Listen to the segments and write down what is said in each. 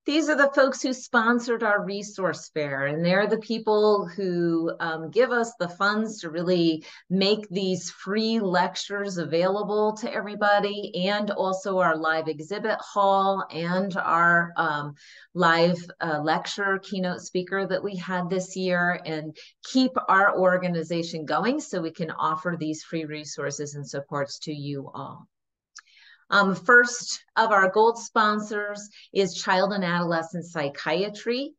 These are the folks who sponsored our resource fair, and they're the people who give us the funds to really make these free lectures available to everybody, and also our live exhibit hall and our live lecture keynote speaker that we had this year, and keep our organization going so we can offer these free resources and supports to you all. First of our gold sponsors is Child and Adolescent Psychiatry,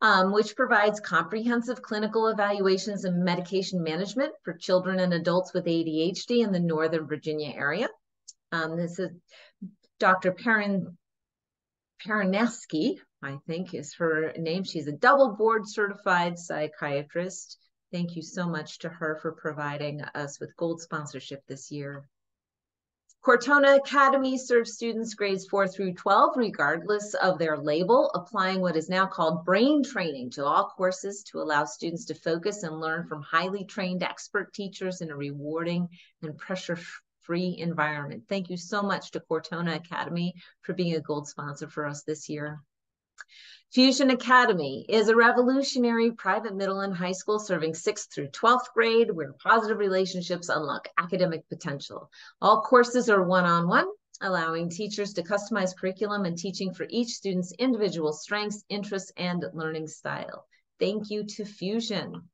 which provides comprehensive clinical evaluations and medication management for children and adults with ADHD in the Northern Virginia area. This is Dr. Paraneski, I think is her name. She's a double board certified psychiatrist. Thank you so much to her for providing us with gold sponsorship this year. Cortona Academy serves students grades 4 through 12, regardless of their label, applying what is now called brain training to all courses to allow students to focus and learn from highly trained expert teachers in a rewarding and pressure-free environment. Thank you so much to Cortona Academy for being a gold sponsor for us this year. Fusion Academy is a revolutionary private middle and high school serving 6th through 12th grade where positive relationships unlock academic potential. All courses are one-on-one, allowing teachers to customize curriculum and teaching for each student's individual strengths, interests, and learning style. Thank you to Fusion.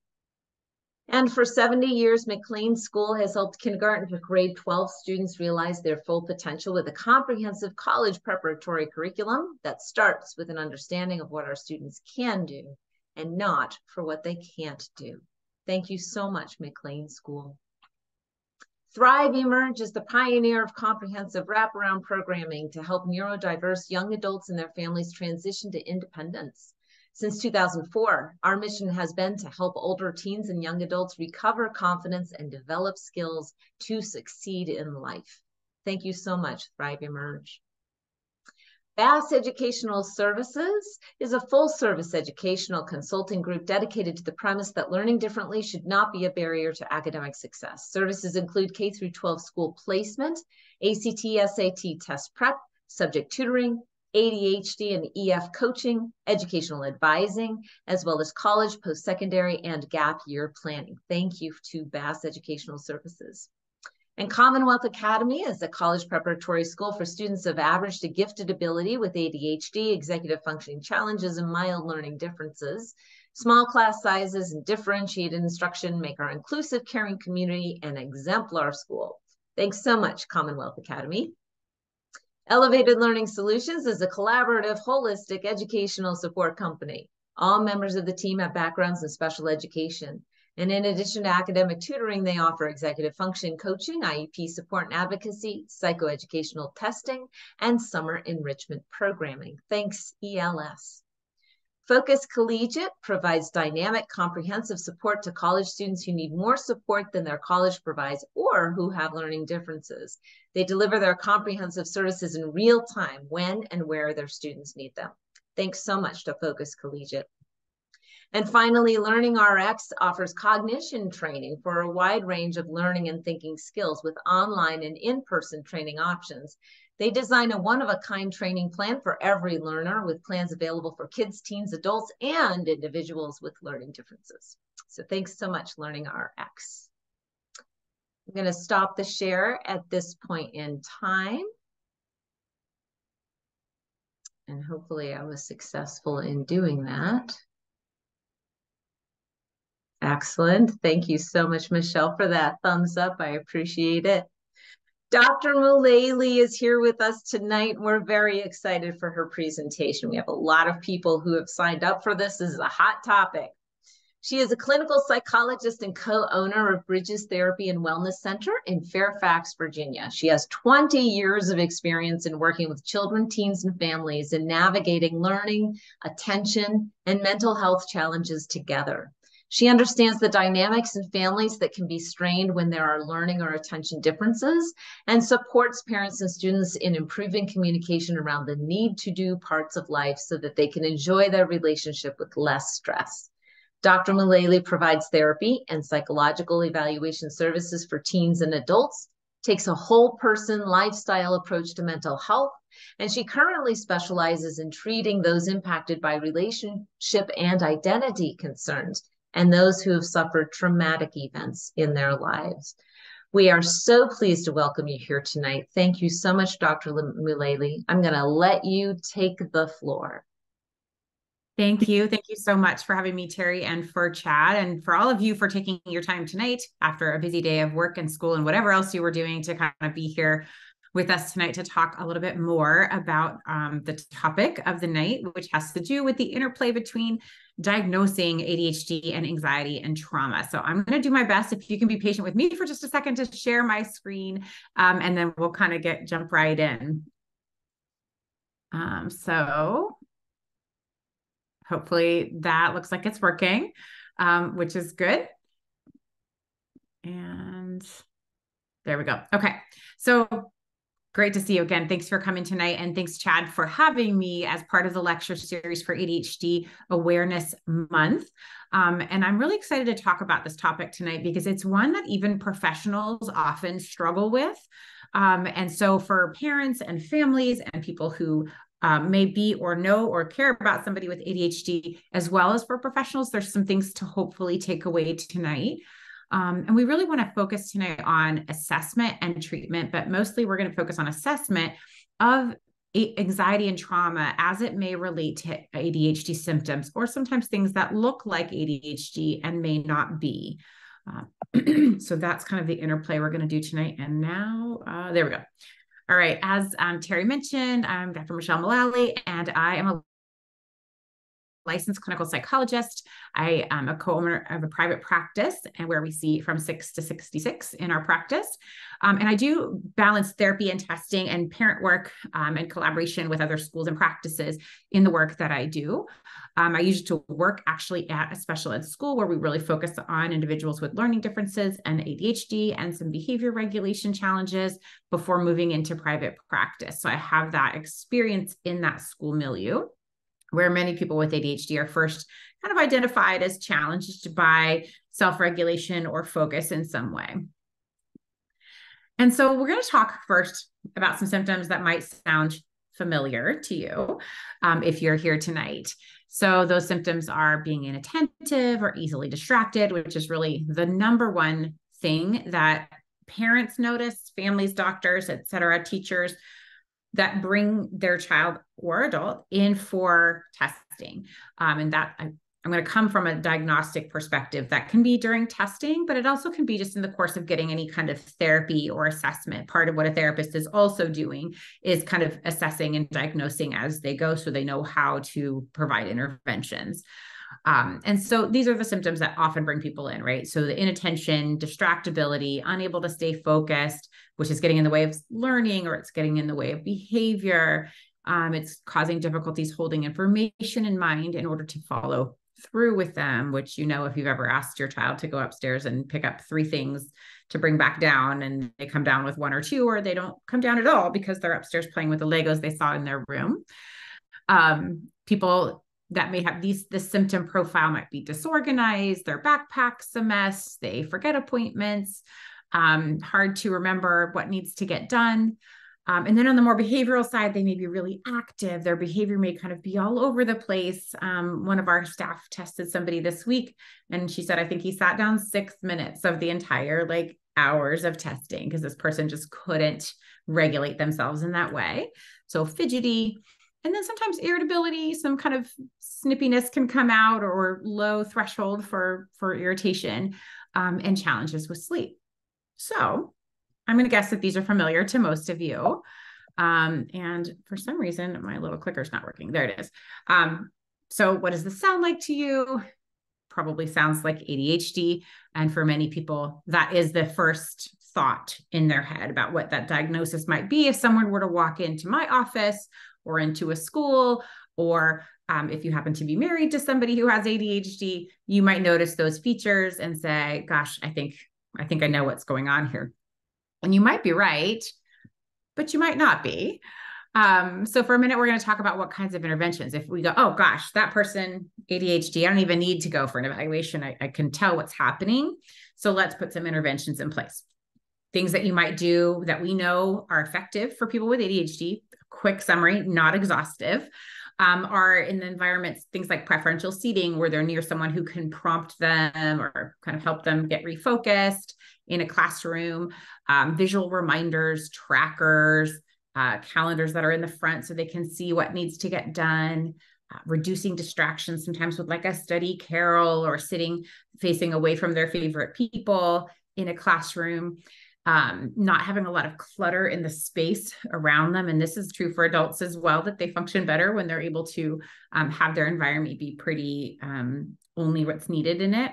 And for 70 years, McLean School has helped kindergarten to grade 12 students realize their full potential with a comprehensive college preparatory curriculum that starts with an understanding of what our students can do and not for what they can't do. Thank you so much, McLean School. Thrive Emerge is the pioneer of comprehensive wraparound programming to help neurodiverse young adults and their families transition to independence. Since 2004, our mission has been to help older teens and young adults recover confidence and develop skills to succeed in life. Thank you so much, Thrive Emerge. Bass Educational Services is a full-service educational consulting group dedicated to the premise that learning differently should not be a barrier to academic success. Services include K through 12 school placement, ACT, SAT test prep, subject tutoring, ADHD and EF coaching, educational advising, as well as college, post-secondary, and gap year planning. Thank you to Bass Educational Services. And Commonwealth Academy is a college preparatory school for students of average to gifted ability with ADHD, executive functioning challenges, and mild learning differences. Small class sizes and differentiated instruction make our inclusive, caring community an exemplar school. Thanks so much, Commonwealth Academy. Elevated Learning Solutions is a collaborative, holistic educational support company. All members of the team have backgrounds in special education. And in addition to academic tutoring, they offer executive function coaching, IEP support and advocacy, psychoeducational testing, and summer enrichment programming. Thanks, ELS. Focus Collegiate provides dynamic, comprehensive support to college students who need more support than their college provides or who have learning differences. They deliver their comprehensive services in real time when and where their students need them. Thanks so much to Focus Collegiate. And finally, Learning RX offers cognition training for a wide range of learning and thinking skills with online and in-person training options. They design a one-of-a-kind training plan for every learner with plans available for kids, teens, adults, and individuals with learning differences. So thanks so much, Learning RX. I'm going to stop the share at this point in time. And hopefully I was successful in doing that. Excellent. Thank you so much, Michelle, for that thumbs up. I appreciate it. Dr. Mullaley is here with us tonight. We're very excited for her presentation. We have a lot of people who have signed up for this. This is a hot topic. She is a clinical psychologist and co-owner of Bridges Therapy and Wellness Center in Fairfax, Virginia. She has 20 years of experience in working with children, teens, and families in navigating learning, attention, and mental health challenges together. She understands the dynamics in families that can be strained when there are learning or attention differences and supports parents and students in improving communication around the need to do parts of life so that they can enjoy their relationship with less stress. Dr. Mullaley provides therapy and psychological evaluation services for teens and adults takes a whole person lifestyle approach to mental health, and she currently specializes in treating those impacted by relationship and identity concerns and those who have suffered traumatic events in their lives. We are so pleased to welcome you here tonight. Thank you so much, Dr. Mullaley. I'm going to let you take the floor. Thank you. Thank you so much for having me, Terry, and for Chad, and for all of you for taking your time tonight after a busy day of work and school and whatever else you were doing to kind of be here with us tonight to talk a little bit more about the topic of the night, which has to do with the interplay between diagnosing ADHD and anxiety and trauma. So I'm going to do my best. If you can be patient with me for just a second to share my screen, and then we'll kind of jump right in. So hopefully that looks like it's working, which is good. And there we go. Okay. So great to see you again. Thanks for coming tonight. And thanks, Chad, for having me as part of the lecture series for ADHD Awareness Month. And I'm really excited to talk about this topic tonight because it's one that even professionals often struggle with. And so for parents and families and people who may be or know or care about somebody with ADHD, as well as for professionals, there's some things to hopefully take away tonight. And we really want to focus tonight on assessment and treatment, but mostly we're going to focus on assessment of anxiety and trauma as it may relate to ADHD symptoms, or sometimes things that look like ADHD and may not be. So that's kind of the interplay we're going to do tonight. And now, there we go. All right. As Terry mentioned, I'm Dr. Michelle Mullaley, and I am a licensed clinical psychologist. I am a co-owner of a private practice, and where we see from 6 to 66 in our practice. And I do balance therapy and testing and parent work and collaboration with other schools and practices in the work that I do. I used to work actually at a special ed school where we really focus on individuals with learning differences and ADHD and some behavior regulation challenges before moving into private practice. So I have that experience in that school milieu, where many people with ADHD are first kind of identified as challenged by self-regulation or focus in some way. And so we're going to talk first about some symptoms that might sound familiar to you if you're here tonight. So those symptoms are being inattentive or easily distracted, which is really the number one thing that parents notice, families, doctors, et cetera, teachers, that bring their child or adult in for testing. And that I'm going to come from a diagnostic perspective. That can be during testing, but it also can be just in the course of getting any kind of therapy or assessment. Part of what a therapist is also doing is kind of assessing and diagnosing as they go, so they know how to provide interventions. And so these are the symptoms that often bring people in, right? So the inattention, distractibility, unable to stay focused, which is getting in the way of learning, or it's getting in the way of behavior. It's causing difficulties holding information in mind in order to follow through with them, which, you know, if you've ever asked your child to go upstairs and pick up 3 things to bring back down, and they come down with 1 or 2, or they don't come down at all because they're upstairs playing with the Legos they saw in their room. People that may have this symptom profile might be disorganized, their backpack's a mess, they forget appointments, hard to remember what needs to get done. And then on the more behavioral side, they may be really active. Their behavior may kind of be all over the place. One of our staff tested somebody this week, and she said, I think he sat down 6 minutes of the entire hours of testing because this person just couldn't regulate themselves in that way. So fidgety. And then sometimes irritability, some kind of snippiness can come out, or low threshold for irritation, and challenges with sleep. So I'm going to guess that these are familiar to most of you. And for some reason, my little clicker's not working. There it is. So what does this sound like to you? Probably sounds like ADHD. And for many people, that is the first thought in their head about what that diagnosis might be if someone were to walk into my office or into a school, or if you happen to be married to somebody who has ADHD, you might notice those features and say, gosh, I think I know what's going on here. And you might be right, but you might not be. So for a minute, we're going to talk about what kinds of interventions. If we go, oh gosh, that person, ADHD, I don't even need to go for an evaluation. I can tell what's happening. So let's put some interventions in place. things that you might do that we know are effective for people with ADHD. Quick summary, not exhaustive. Are in the environments, things like preferential seating, where they're near someone who can prompt them or kind of help them get refocused in a classroom, visual reminders, trackers, calendars that are in the front so they can see what needs to get done, reducing distractions, sometimes with like a study carrel or sitting facing away from their favorite people in a classroom. Not having a lot of clutter in the space around them. And this is true for adults as well, that they function better when they're able to have their environment be pretty only what's needed in it.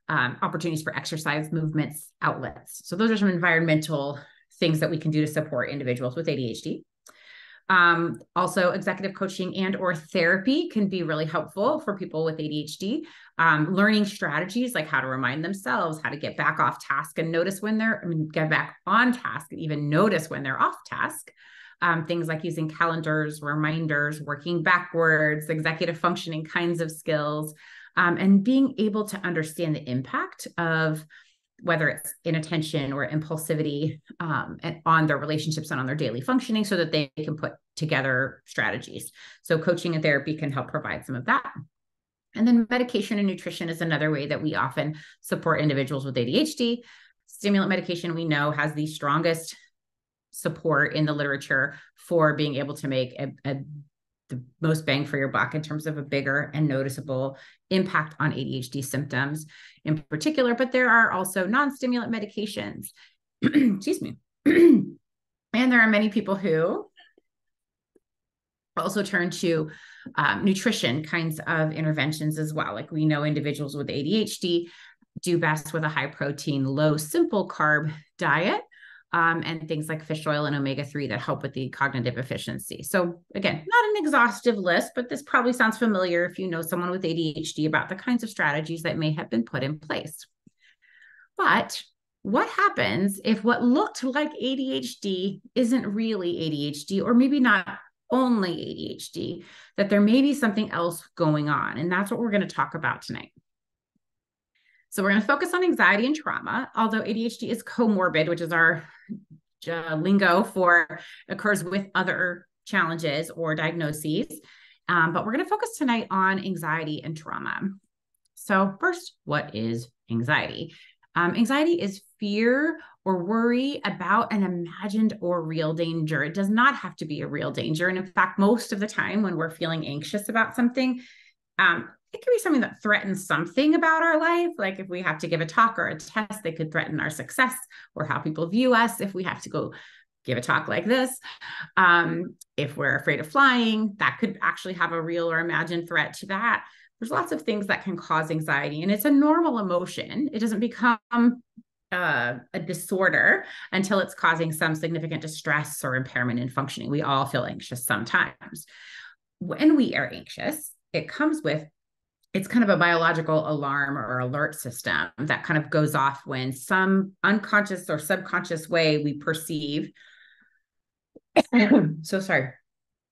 Opportunities for exercise, movements, outlets. So those are some environmental things that we can do to support individuals with ADHD. Also, executive coaching and or therapy can be really helpful for people with ADHD. Learning strategies like how to remind themselves, how to get back off task and notice when get back on task and even notice when they're off task. Things like using calendars, reminders, working backwards, executive functioning kinds of skills, and being able to understand the impact of whether it's inattention or impulsivity and on their relationships and on their daily functioning so that they can put together strategies. So coaching and therapy can help provide some of that. And then medication and nutrition is another way that we often support individuals with ADHD. Stimulant medication, we know, has the strongest support in the literature for being able to make the most bang for your buck in terms of a bigger and noticeable impact on ADHD symptoms in particular, but there are also non-stimulant medications, excuse me. And there are many people who also turn to nutrition kinds of interventions as well. Like we know individuals with ADHD do best with a high protein, low simple carb diet. And things like fish oil and omega-3 that help with the cognitive efficiency. So again, not an exhaustive list, but this probably sounds familiar if you know someone with ADHD about the kinds of strategies that may have been put in place. But what happens if what looked like ADHD isn't really ADHD, or maybe not only ADHD, that there may be something else going on? And that's what we're going to talk about tonight. So we're going to focus on anxiety and trauma, although ADHD is comorbid, which is our lingo for occurs with other challenges or diagnoses. But we're going to focus tonight on anxiety and trauma. So first, what is anxiety? Anxiety is fear or worry about an imagined or real danger. It does not have to be a real danger. And in fact, most of the time when we're feeling anxious about something, it could be something that threatens something about our life. Like if we have to give a talk or a test, they could threaten our success or how people view us. If we have to go give a talk like this, if we're afraid of flying, that could actually have a real or imagined threat to that. There's lots of things that can cause anxiety, and it's a normal emotion. It doesn't become a disorder until it's causing some significant distress or impairment in functioning. We all feel anxious sometimes. When we are anxious, it's kind of a biological alarm or alert system that kind of goes off when some unconscious or subconscious way we perceive,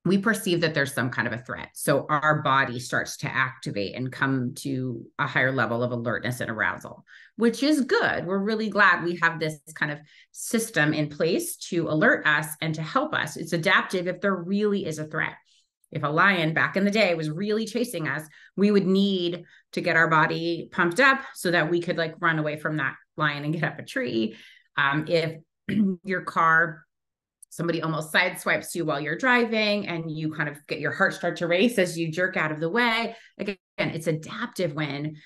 we perceive that there's some kind of a threat. So our body starts to activate and come to a higher level of alertness and arousal, which is good. We're really glad we have this kind of system in place to alert us and to help us. It's adaptive if there really is a threat. If a lion back in the day was really chasing us, we would need to get our body pumped up so that we could like run away from that lion and get up a tree. If your car, somebody almost sideswipes you while you're driving and you kind of get your heart start to race as you jerk out of the way. Again, it's adaptive when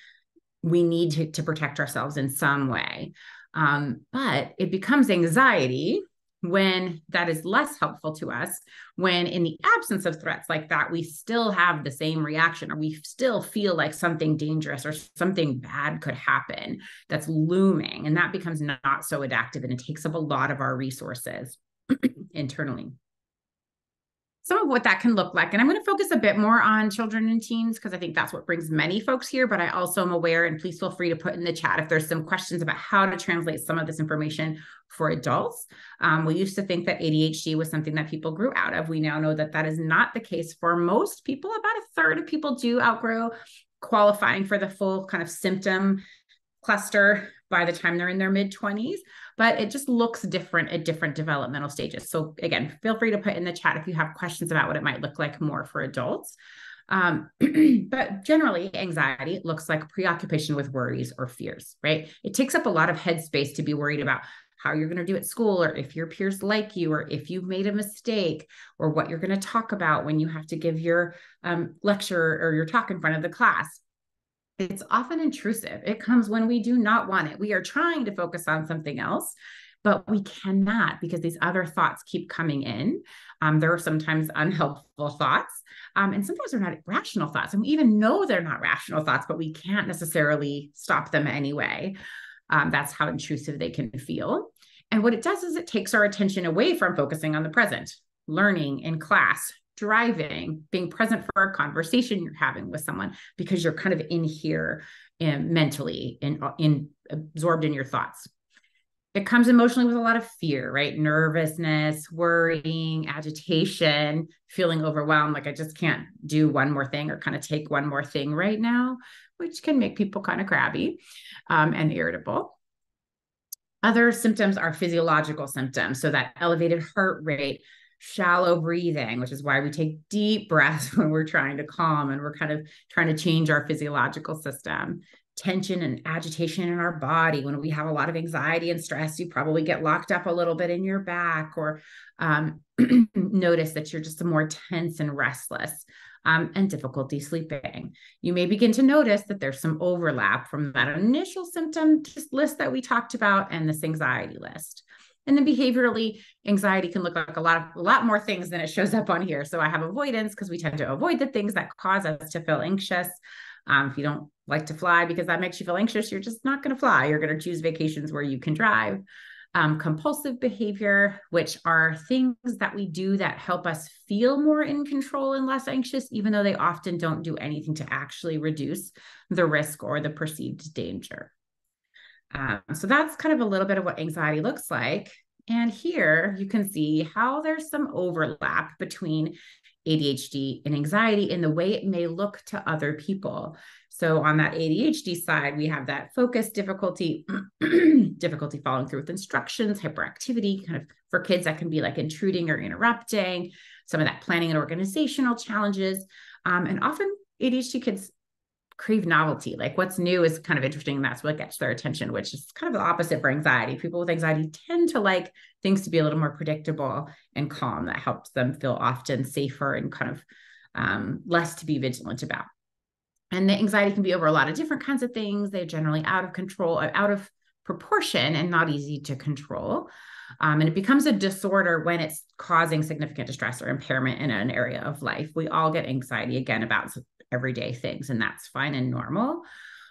we need to protect ourselves in some way. But it becomes anxiety when that is less helpful to us, when in the absence of threats like that, we still have the same reaction, or we still feel like something dangerous or something bad could happen that's looming. And that becomes not so adaptive, and it takes up a lot of our resources internally. Some of what that can look like. And I'm going to focus a bit more on children and teens because I think that's what brings many folks here, but I also am aware, and please feel free to put in the chat if there's some questions about how to translate some of this information for adults. We used to think that ADHD was something that people grew out of. We now know that that is not the case for most people. About a third of people do outgrow qualifying for the full kind of symptom cluster by the time they're in their mid-20s, but it just looks different at different developmental stages. So again, feel free to put in the chat if you have questions about what it might look like more for adults. But generally, anxiety looks like preoccupation with worries or fears, right? It takes up a lot of headspace to be worried about how you're going to do at school, or if your peers like you, or if you've made a mistake, or what you're going to talk about when you have to give your lecture or your talk in front of the class. It's often intrusive. It comes when we do not want it. We are trying to focus on something else, but we cannot, because these other thoughts keep coming in. There are sometimes unhelpful thoughts, and sometimes they're not rational thoughts. And we even know they're not rational thoughts, but we can't necessarily stop them anyway. That's how intrusive they can feel. And what it does is it takes our attention away from focusing on the present, learning in class, driving, being present for a conversation you're having with someone, because you're kind of in here mentally, absorbed in your thoughts. It comes emotionally with a lot of fear, right? Nervousness, worrying, agitation, feeling overwhelmed, like I just can't do one more thing or kind of take one more thing right now, which can make people kind of crabby and irritable. Other symptoms are physiological symptoms. So that elevated heart rate, shallow breathing, which is why we take deep breaths when we're trying to calm and we're kind of trying to change our physiological system. Tension and agitation in our body. When we have a lot of anxiety and stress, you probably get locked up a little bit in your back, or notice that you're just more tense and restless, and difficulty sleeping. You may begin to notice that there's some overlap from that initial symptom list that we talked about and this anxiety list. And then behaviorally, anxiety can look like a lot more things than it shows up on here. So I have avoidance because we tend to avoid the things that cause us to feel anxious. If you don't like to fly because that makes you feel anxious, you're just not going to fly. You're going to choose vacations where you can drive. Compulsive behavior, which are things that we do that help us feel more in control and less anxious, even though they often don't do anything to actually reduce the risk or the perceived danger. So that's kind of a little bit of what anxiety looks like. And here you can see how there's some overlap between ADHD and anxiety in the way it may look to other people. So on that ADHD side, we have that focus difficulty, difficulty following through with instructions, hyperactivity, kind of for kids that can be like intruding or interrupting, some of that planning and organizational challenges. And often ADHD kids crave novelty. Like what's new is kind of interesting. And that's what gets their attention, which is kind of the opposite for anxiety. People with anxiety tend to like things to be a little more predictable and calm. That helps them feel often safer and kind of less to be vigilant about. And the anxiety can be over a lot of different kinds of things. They're generally out of control, out of proportion, and not easy to control. And it becomes a disorder when it's causing significant distress or impairment in an area of life. We all get anxiety, again, about everyday things, and that's fine and normal.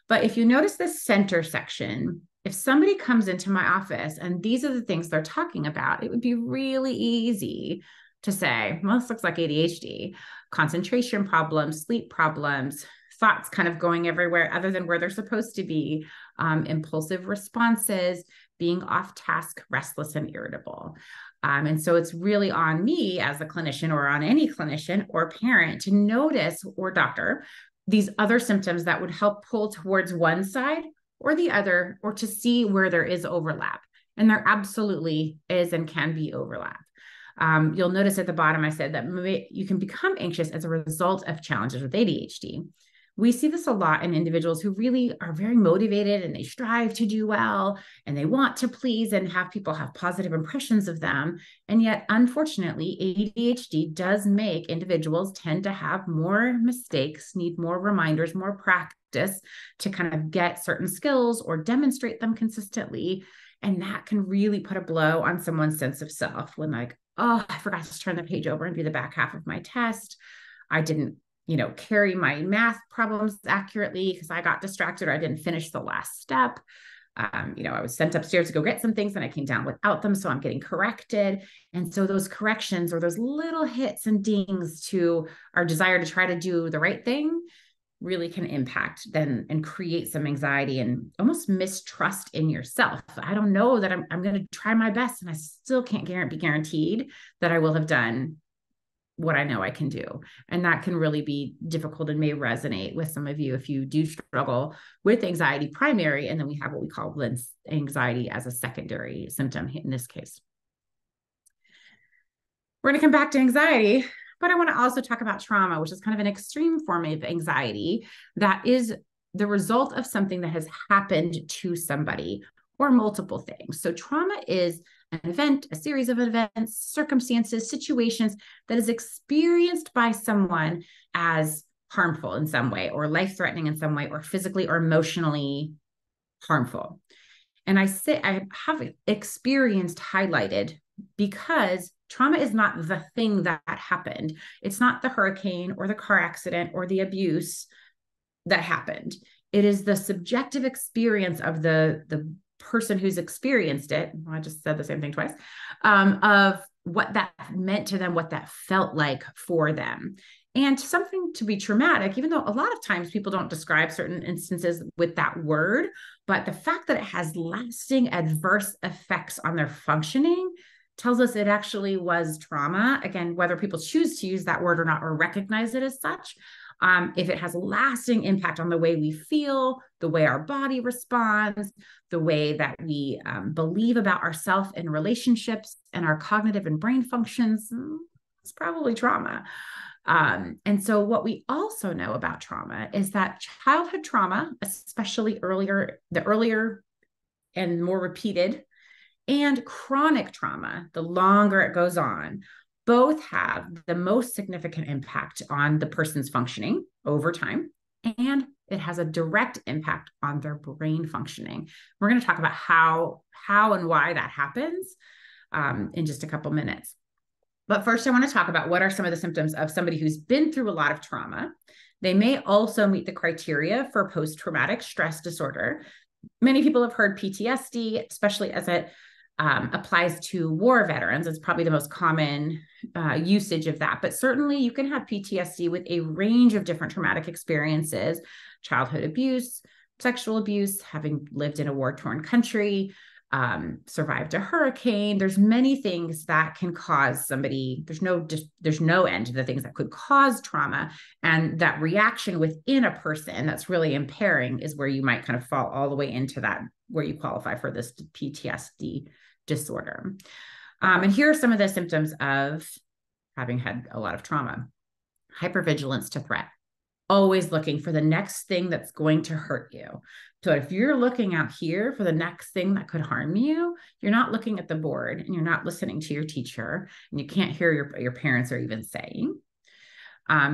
But if you notice this center section, if somebody comes into my office and these are the things they're talking about, it would be really easy to say, well, this looks like ADHD, concentration problems, sleep problems, thoughts kind of going everywhere other than where they're supposed to be, impulsive responses, being off task, restless, and irritable. And so it's really on me as a clinician, or on any clinician or parent, to notice, or doctor, these other symptoms that would help pull towards one side or the other, or to see where there is overlap. And there absolutely is and can be overlap. You'll notice at the bottom, I said that you can become anxious as a result of challenges with ADHD. We see this a lot in individuals who really are very motivated and they strive to do well and they want to please and have people have positive impressions of them. And yet, unfortunately, ADHD does make individuals tend to have more mistakes, need more reminders, more practice to kind of get certain skills or demonstrate them consistently. And that can really put a blow on someone's sense of self when, like, oh, I forgot to turn the page over and do the back half of my test. I didn't carry my math problems accurately because I got distracted, or I didn't finish the last step. I was sent upstairs to go get some things and I came down without them. So I'm getting corrected. And so those corrections, or those little hits and dings to our desire to try to do the right thing, really can impact then and create some anxiety and almost mistrust in yourself. I don't know that I'm going to try my best, and I still can't be guaranteed that I will have done what I know I can do. And that can really be difficult and may resonate with some of you if you do struggle with anxiety primary, and then we have what we call anxiety as a secondary symptom in this case. We're going to come back to anxiety, but I want to also talk about trauma, which is kind of an extreme form of anxiety that is the result of something that has happened to somebody or multiple things. So trauma is an event, a series of events, circumstances, situations that is experienced by someone as harmful in some way, or life-threatening in some way, or physically or emotionally harmful. And I have experienced highlighted because trauma is not the thing that happened. It's not the hurricane or the car accident or the abuse that happened. It is the subjective experience of the person who's experienced it. Well, I just said the same thing twice, of what that meant to them, what that felt like for them. And something to be traumatic, even though a lot of times people don't describe certain instances with that word, but the fact that it has lasting adverse effects on their functioning tells us it actually was trauma. Again, whether people choose to use that word or not, or recognize it as such, if it has a lasting impact on the way we feel, the way our body responds, the way that we believe about ourselves and relationships and our cognitive and brain functions, it's probably trauma. And so what we also know about trauma is that childhood trauma, especially the earlier and more repeated, and chronic trauma, the longer it goes on, both have the most significant impact on the person's functioning over time, and it has a direct impact on their brain functioning. We're going to talk about how and why that happens in just a couple minutes. But first, I want to talk about what are some of the symptoms of somebody who's been through a lot of trauma. They may also meet the criteria for post-traumatic stress disorder. Many people have heard PTSD, especially as it applies to war veterans. It's probably the most common usage of that. But certainly you can have PTSD with a range of different traumatic experiences: childhood abuse, sexual abuse, having lived in a war-torn country, survived a hurricane. There's many things that can cause somebody. There's no end to the things that could cause trauma, and that reaction within a person that's really impairing is where you might kind of fall all the way into that, where you qualify for this PTSD disorder. And here are some of the symptoms of having had a lot of trauma: hypervigilance to threat, always looking for the next thing that's going to hurt you. So if you're looking out here for the next thing that could harm you, you're not looking at the board and you're not listening to your teacher, and you can't hear your parents are even saying.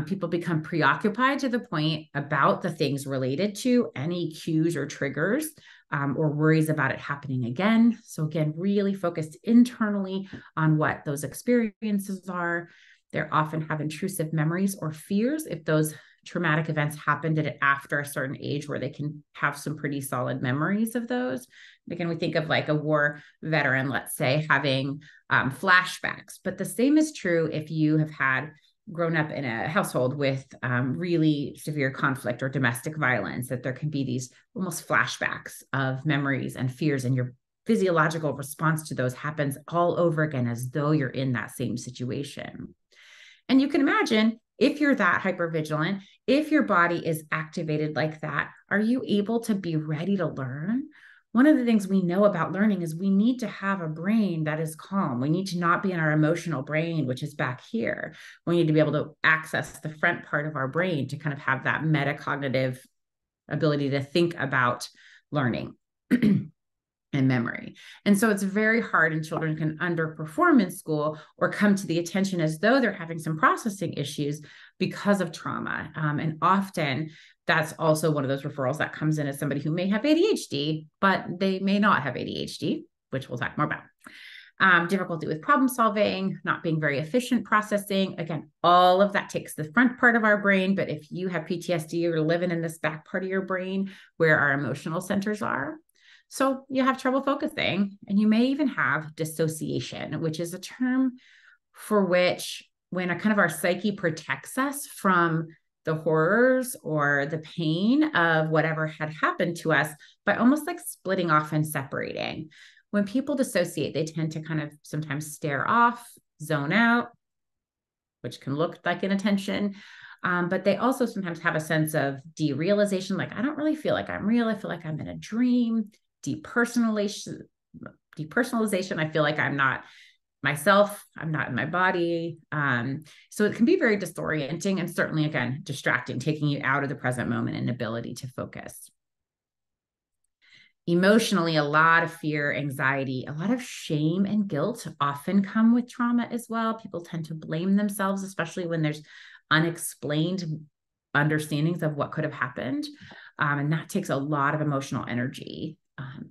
People become preoccupied to the point about the things related to any cues or triggers, or worries about it happening again. So again, really focused internally on what those experiences are. They often have intrusive memories or fears if those traumatic events happened after a certain age, where they can have some pretty solid memories of those. Again, we think of like a war veteran, let's say, having flashbacks, but the same is true if you have grown up in a household with really severe conflict or domestic violence, that there can be these almost flashbacks of memories and fears, and your physiological response to those happens all over again as though you're in that same situation. And you can imagine, if you're that hypervigilant, if your body is activated like that, are you able to be ready to learn? One of the things we know about learning is we need to have a brain that is calm. We need to not be in our emotional brain, which is back here. We need to be able to access the front part of our brain to kind of have that metacognitive ability to think about learning and memory. And so it's very hard, and children can underperform in school or come to the attention as though they're having some processing issues because of trauma. And often that's also one of those referrals that comes in as somebody who may have ADHD, but they may not have ADHD, which we'll talk more about. Difficulty with problem solving, not being very efficient processing. Again, all of that takes the front part of our brain. But if you have PTSD, you're living in this back part of your brain where our emotional centers are. So you have trouble focusing, and you may even have dissociation, which is a term for which, when a kind of our psyche protects us from the horrors or the pain of whatever had happened to us by almost like splitting off and separating. When people dissociate, they tend to kind of sometimes stare off, zone out, which can look like inattention. But they also sometimes have a sense of derealization, like, I don't really feel like I'm real. I feel like I'm in a dream. Depersonalization, I feel like I'm not myself. I'm not in my body. So it can be very disorienting and certainly, again, distracting, taking you out of the present moment and ability to focus. Emotionally, a lot of fear, anxiety, a lot of shame and guilt often come with trauma as well. People tend to blame themselves, especially when there's unexplained understandings of what could have happened. And that takes a lot of emotional energy.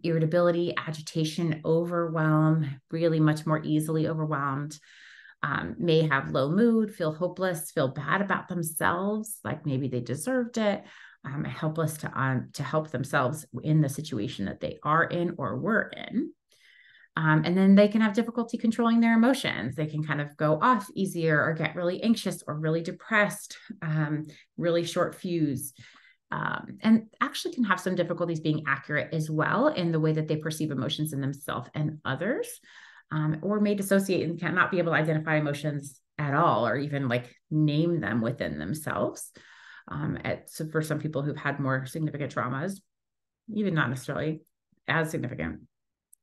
Irritability, agitation, overwhelm, really much more easily overwhelmed. May have low mood, feel hopeless, feel bad about themselves, like maybe they deserved it. Helpless to help themselves in the situation that they are in or were in. And then they can have difficulty controlling their emotions. They can kind of go off easier or get really anxious or really depressed, really short fuse, and actually can have some difficulties being accurate as well in the way that they perceive emotions in themselves and others, or may dissociate and cannot be able to identify emotions at all, or even like name them within themselves. So for some people who've had more significant traumas, even not necessarily as significant.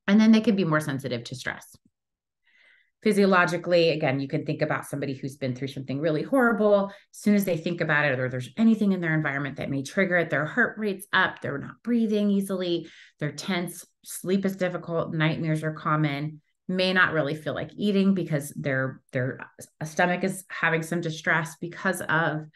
And then they can be more sensitive to stress. Physiologically, again, you can think about somebody who's been through something really horrible. As soon as they think about it, or there's anything in their environment that may trigger it, their heart rate's up, they're not breathing easily, they're tense, sleep is difficult, nightmares are common, may not really feel like eating because their stomach is having some distress because of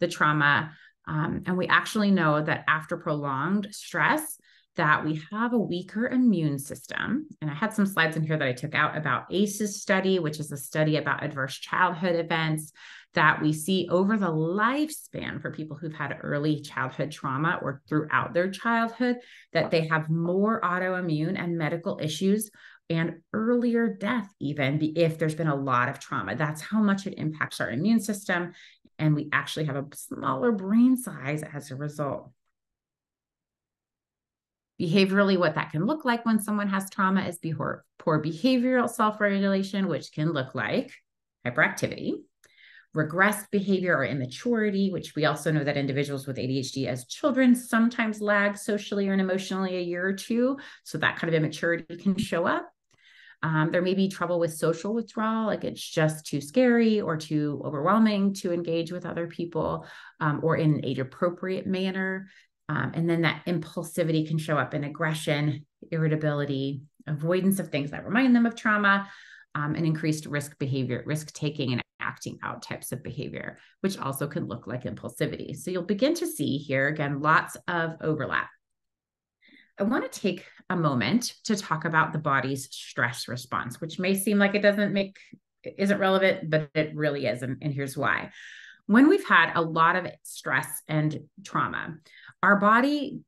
the trauma. And we actually know that after prolonged stress, that we have a weaker immune system. And I had some slides in here that I took out about ACEs study, which is a study about adverse childhood events that we see over the lifespan for people who've had early childhood trauma or throughout their childhood, that they have more autoimmune and medical issues and earlier death, even if there's been a lot of trauma. That's how much it impacts our immune system. And we actually have a smaller brain size as a result. Behaviorally, what that can look like when someone has trauma is poor behavioral self-regulation, which can look like hyperactivity, regressed behavior or immaturity, which we also know that individuals with ADHD as children sometimes lag socially or emotionally a year or two. So that kind of immaturity can show up. There may be trouble with social withdrawal, like it's just too scary or too overwhelming to engage with other people, or in an age-appropriate manner. And then that impulsivity can show up in aggression, irritability, avoidance of things that remind them of trauma, and increased risk behavior, risk-taking and acting out types of behavior, which also can look like impulsivity. So you'll begin to see here, again, lots of overlap. I want to take a moment to talk about the body's stress response, which may seem like it isn't relevant, but it really is. And here's why. When we've had a lot of stress and trauma, our body,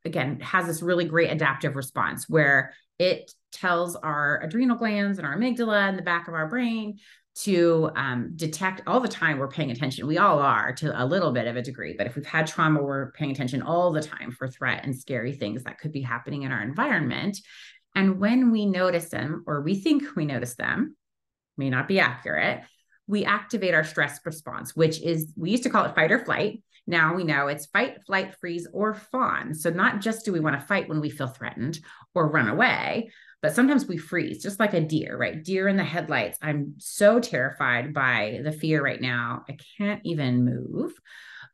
again, has this really great adaptive response where it tells our adrenal glands and our amygdala in the back of our brain to detect all the time. We're paying attention. We all are to a little bit of a degree, but if we've had trauma, we're paying attention all the time for threat and scary things that could be happening in our environment. And when we notice them, or we think we notice them, may not be accurate, we activate our stress response, which is, we used to call it fight or flight. Now we know it's fight, flight, freeze, or fawn. So not just do we want to fight when we feel threatened or run away, but sometimes we freeze, just like a deer, right? Deer in the headlights. I'm so terrified by the fear right now. I can't even move.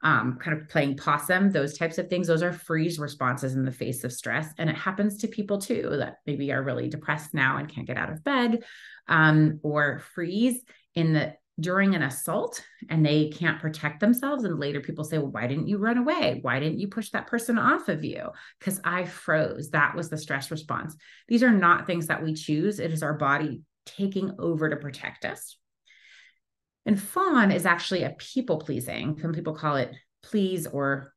Kind of playing possum, those types of things. Those are freeze responses in the face of stress. And it happens to people too that maybe are really depressed now and can't get out of bed, or freeze during an assault and they can't protect themselves. And later people say, well, why didn't you run away? Why didn't you push that person off of you? Because I froze. That was the stress response. These are not things that we choose. It is our body taking over to protect us. And fawn is actually a people pleasing. Some people call it please or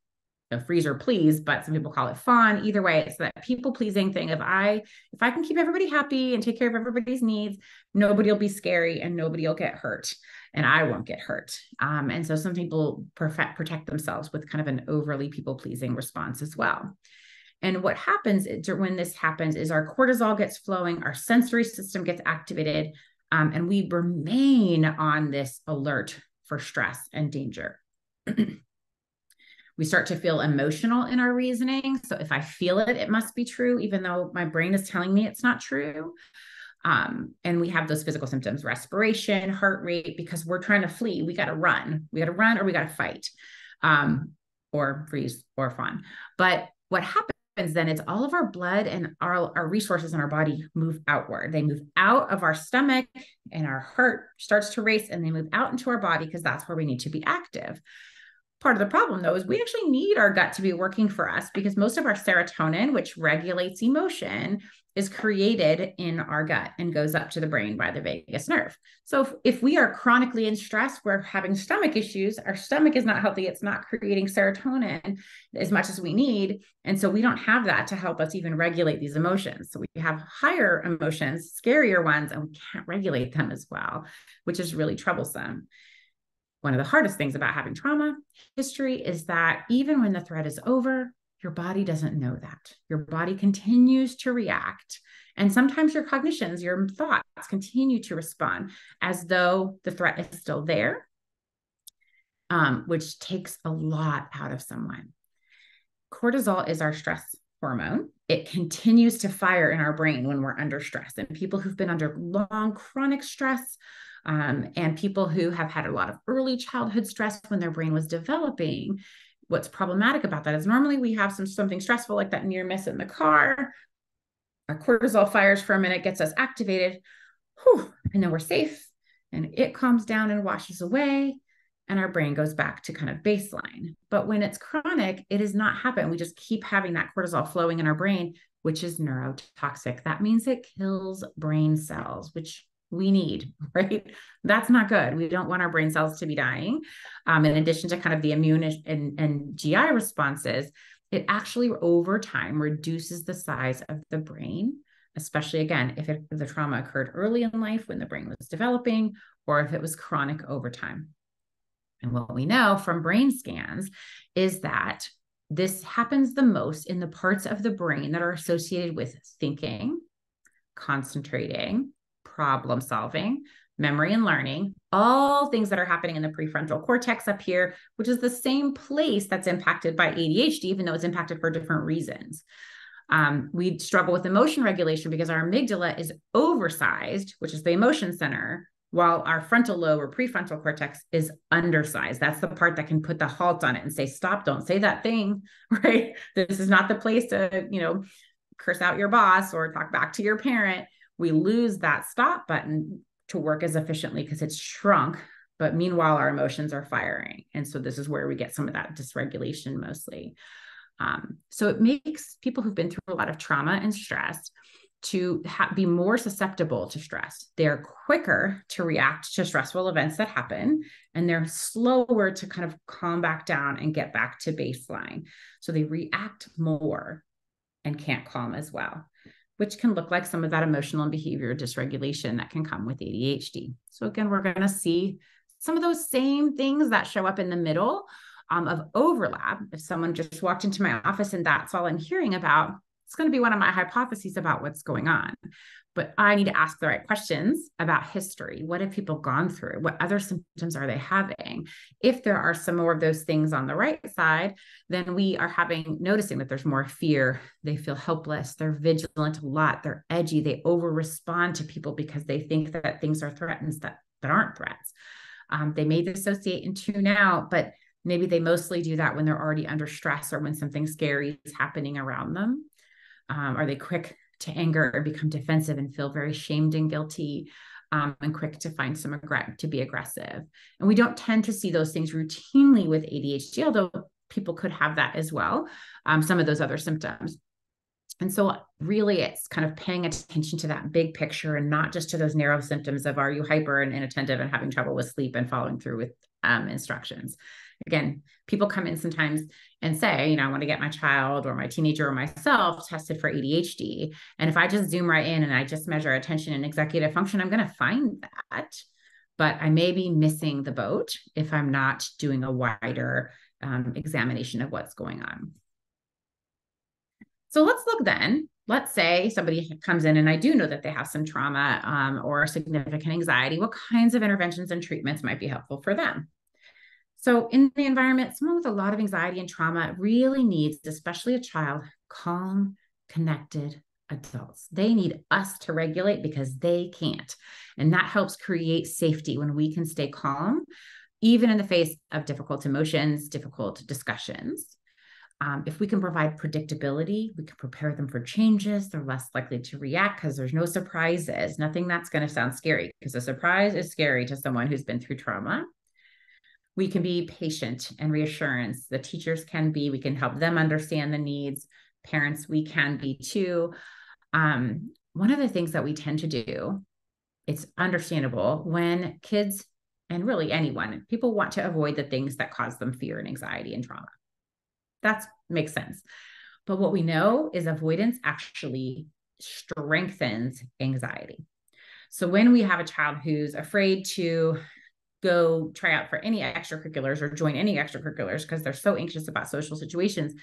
freeze or please, but some people call it fawn. Either way, it's that people pleasing thing of if I can keep everybody happy and take care of everybody's needs, nobody will be scary and nobody will get hurt and I won't get hurt. And so some people protect themselves with kind of an overly people pleasing response as well. And what happens when this happens is our cortisol gets flowing, our sensory system gets activated, And we remain on this alert for stress and danger. We start to feel emotional in our reasoning. So if I feel it, it must be true, even though my brain is telling me it's not true. And we have those physical symptoms, respiration, heart rate, because we're trying to flee. We got to run. We got to run or we got to fight, or freeze or fawn. But what happens then is all of our blood and our resources in our body move outward. They move out of our stomach and our heart starts to race, and they move out into our body because that's where we need to be active. Part of the problem, though, is we actually need our gut to be working for us because most of our serotonin, which regulates emotion, is created in our gut and goes up to the brain by the vagus nerve. So if we are chronically in stress, we're having stomach issues, our stomach is not healthy, it's not creating serotonin as much as we need. And so we don't have that to help us even regulate these emotions. So we have higher emotions, scarier ones, and we can't regulate them as well, which is really troublesome. One of the hardest things about having trauma history is that even when the threat is over, your body doesn't know that. Your body continues to react. And sometimes your cognitions, your thoughts continue to respond as though the threat is still there, which takes a lot out of someone. Cortisol is our stress hormone. It continues to fire in our brain when we're under stress. And people who've been under long chronic stress, and people who have had a lot of early childhood stress when their brain was developing, what's problematic about that is normally we have something stressful like that near miss in the car. Our cortisol fires for a minute, gets us activated, and then we're safe, and it calms down and washes away, and our brain goes back to kind of baseline. But when it's chronic, it does not happen. We just keep having that cortisol flowing in our brain, which is neurotoxic. That means it kills brain cells, which we need, right? That's not good. We don't want our brain cells to be dying. In addition to kind of the immune and GI responses, it actually over time reduces the size of the brain, especially again, if the trauma occurred early in life when the brain was developing, or if it was chronic over time. And what we know from brain scans is that this happens the most in the parts of the brain that are associated with thinking, concentrating, problem solving, memory and learning, all things that are happening in the prefrontal cortex up here, which is the same place that's impacted by ADHD, even though it's impacted for different reasons. We struggle with emotion regulation because our amygdala is oversized, which is the emotion center, while our frontal lobe or prefrontal cortex is undersized. That's the part that can put the halt on it and say, stop, don't say that thing, right? This is not the place to, curse out your boss or talk back to your parent. We lose that stop button to work as efficiently because it's shrunk, but meanwhile, our emotions are firing. And so this is where we get some of that dysregulation mostly. So it makes people who've been through a lot of trauma and stress to be more susceptible to stress. They're quicker to react to stressful events that happen, and they're slower to kind of calm back down and get back to baseline. So they react more and can't calm as well, which can look like some of that emotional and behavior dysregulation that can come with ADHD. So again, we're going to see some of those same things that show up in the middle of overlap. If someone just walked into my office and that's all I'm hearing about, it's going to be one of my hypotheses about what's going on. But I need to ask the right questions about history. What have people gone through? What other symptoms are they having? If there are some more of those things on the right side, then we are noticing that there's more fear. They feel helpless. They're vigilant a lot. They're edgy. They over respond to people because they think that things are threats that aren't threats. They may dissociate and tune out, but maybe they mostly do that when they're already under stress or when something scary is happening around them. Are they quick to anger and become defensive and feel very shamed and guilty, and quick to find to be aggressive? And we don't tend to see those things routinely with ADHD, although people could have that as well, some of those other symptoms. And so really it's kind of paying attention to that big picture and not just to those narrow symptoms of are you hyper and inattentive and having trouble with sleep and following through with instructions. Again, people come in sometimes and say, I want to get my child or my teenager or myself tested for ADHD. And if I just zoom right in and I just measure attention and executive function, I'm going to find that. But I may be missing the boat if I'm not doing a wider examination of what's going on. So let's look then let's say somebody comes in and I do know that they have some trauma or significant anxiety. What kinds of interventions and treatments might be helpful for them? So in the environment, someone with a lot of anxiety and trauma really needs, especially a child, calm, connected adults. They need us to regulate because they can't. And that helps create safety when we can stay calm, even in the face of difficult emotions, difficult discussions. If we can provide predictability, we can prepare them for changes. They're less likely to react because there's no surprises, nothing that's going to sound scary, because a surprise is scary to someone who's been through trauma. We can be patient and reassurance. The teachers can be, we can help them understand the needs. Parents, we can be too. One of the things that we tend to do, it's understandable when kids, and really anyone, people want to avoid the things that cause them fear and anxiety and trauma. That makes sense. But what we know is avoidance actually strengthens anxiety. So when we have a child who's afraid to go try out for any extracurriculars or join any extracurriculars because they're so anxious about social situations,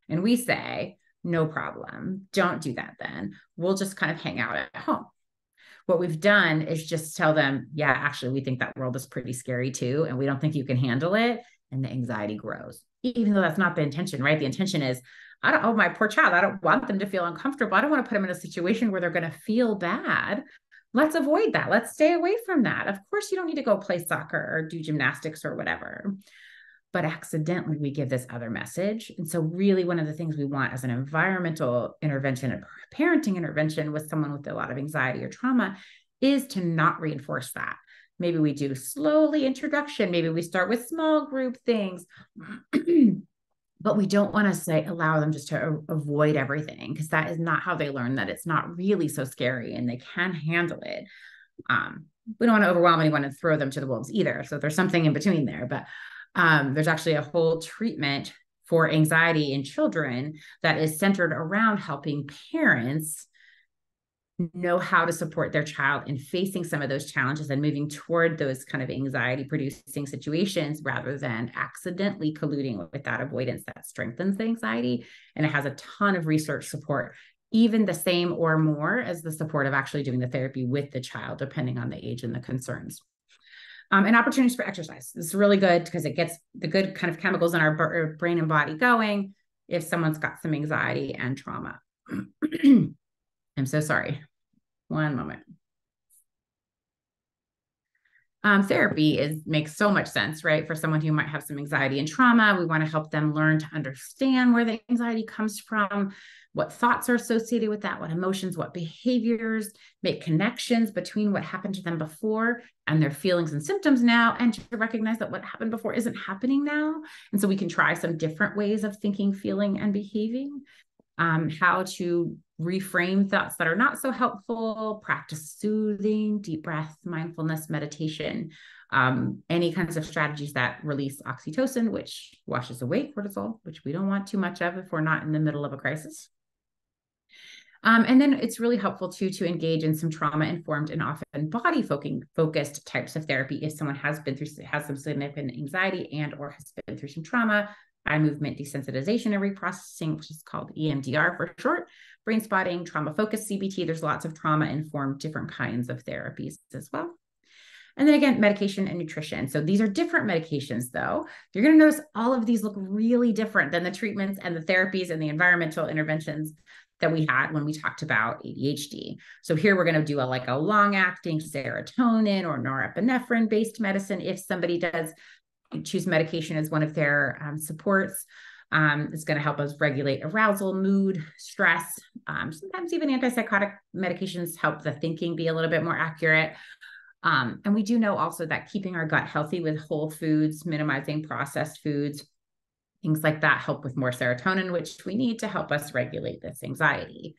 and we say, no problem, don't do that then. We'll just kind of hang out at home. What we've done is just tell them, yeah, actually, we think that world is pretty scary too, and we don't think you can handle it. And the anxiety grows, even though that's not the intention, right? The intention is, oh, my poor child, I don't want them to feel uncomfortable. I don't want to put them in a situation where they're going to feel bad. Let's avoid that. Let's stay away from that. Of course, you don't need to go play soccer or do gymnastics or whatever. But accidentally, we give this other message. And so really one of the things we want as an environmental intervention, a parenting intervention with someone with a lot of anxiety or trauma, is to not reinforce that. Maybe we do slowly introduction. Maybe we start with small group things. But we don't want to say, allow them just to avoid everything, because that is not how they learn that it's not really so scary and they can handle it. We don't want to overwhelm anyone and throw them to the wolves either. So there's something in between there. But there's actually a whole treatment for anxiety in children that is centered around helping parents know how to support their child in facing some of those challenges and moving toward those kind of anxiety producing situations, rather than accidentally colluding with that avoidance that strengthens the anxiety. And it has a ton of research support, even the same or more as the support of actually doing the therapy with the child, depending on the age and the concerns. And opportunities for exercise. This is really good because it gets the good kind of chemicals in our brain and body going if someone's got some anxiety and trauma. I'm so sorry. One moment. Therapy makes so much sense, right? For someone who might have some anxiety and trauma, we want to help them learn to understand where the anxiety comes from, what thoughts are associated with that, what emotions, what behaviors, make connections between what happened to them before and their feelings and symptoms now, and to recognize that what happened before isn't happening now. And so we can try some different ways of thinking, feeling, and behaving. How to reframe thoughts that are not so helpful, practice soothing, deep breath, mindfulness, meditation, any kinds of strategies that release oxytocin, which washes away cortisol, which we don't want too much of if we're not in the middle of a crisis. And then it's really helpful too to engage in some trauma-informed and often body-focused types of therapy if someone has some significant anxiety and or has been through some trauma. Eye movement desensitization and reprocessing, which is called EMDR for short, brain spotting, trauma-focused CBT. There's lots of trauma-informed different kinds of therapies as well. And then again, medication and nutrition. So these are different medications though. You're going to notice all of these look really different than the treatments and the therapies and the environmental interventions that we had when we talked about ADHD. So here we're going to do a long-acting serotonin or norepinephrine-based medicine if somebody does choose medication as one of their supports. It's going to help us regulate arousal, mood, stress. Sometimes even antipsychotic medications help the thinking be a little bit more accurate. And we do know also that keeping our gut healthy with whole foods, minimizing processed foods, things like that help with more serotonin, which we need to help us regulate this anxiety.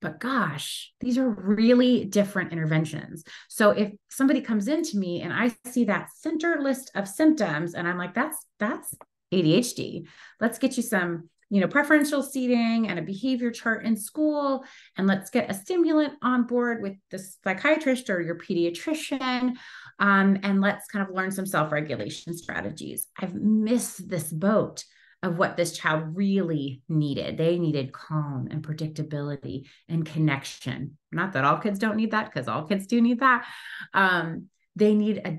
But gosh, these are really different interventions. So if somebody comes into me and I see that center list of symptoms and I'm like, that's ADHD. Let's get you some, preferential seating and a behavior chart in school. And let's get a stimulant on board with the psychiatrist or your pediatrician. And let's kind of learn some self-regulation strategies. I've missed this boat of what this child really needed. They needed calm and predictability and connection. Not that all kids don't need that, because all kids do need that. They need a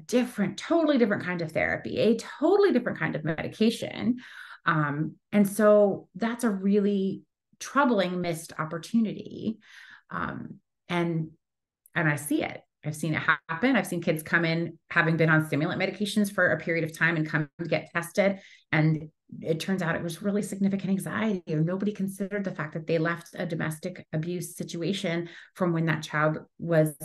totally different kind of therapy, a totally different kind of medication. And so that's a really troubling missed opportunity. And I see it. I've seen it happen. I've seen kids come in having been on stimulant medications for a period of time and come to get tested. And it turns out it was really significant anxiety, or nobody considered the fact that they left a domestic abuse situation from when that child was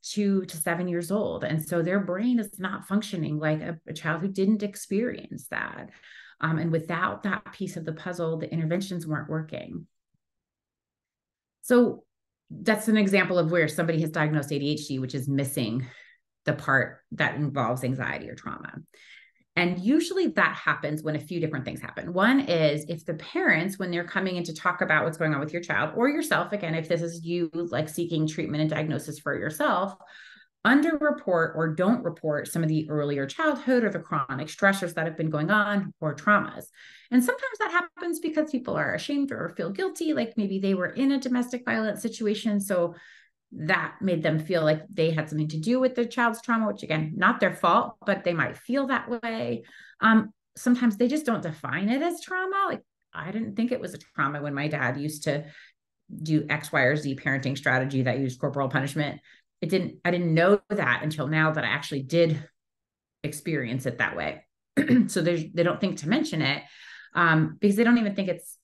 2 to 7 years old. And so their brain is not functioning like a child who didn't experience that. And without that piece of the puzzle, the interventions weren't working. So that's an example of where somebody has diagnosed ADHD, which is missing the part that involves anxiety or trauma. And usually that happens when a few different things happen. One is if the parents, when they're coming in to talk about what's going on with your child, or yourself, again, if this is you like seeking treatment and diagnosis for yourself, underreport or don't report some of the earlier childhood or the chronic stressors that have been going on, or traumas. And sometimes that happens because people are ashamed or feel guilty, like maybe they were in a domestic violence situation, so that made them feel like they had something to do with the child's trauma, which again, not their fault, but they might feel that way. Sometimes they just don't define it as trauma. Like, I didn't think it was a trauma when my dad used to do X, Y, or Z parenting strategy that used corporal punishment. I didn't know that until now that I actually did experience it that way. So they don't think to mention it because they don't even think it's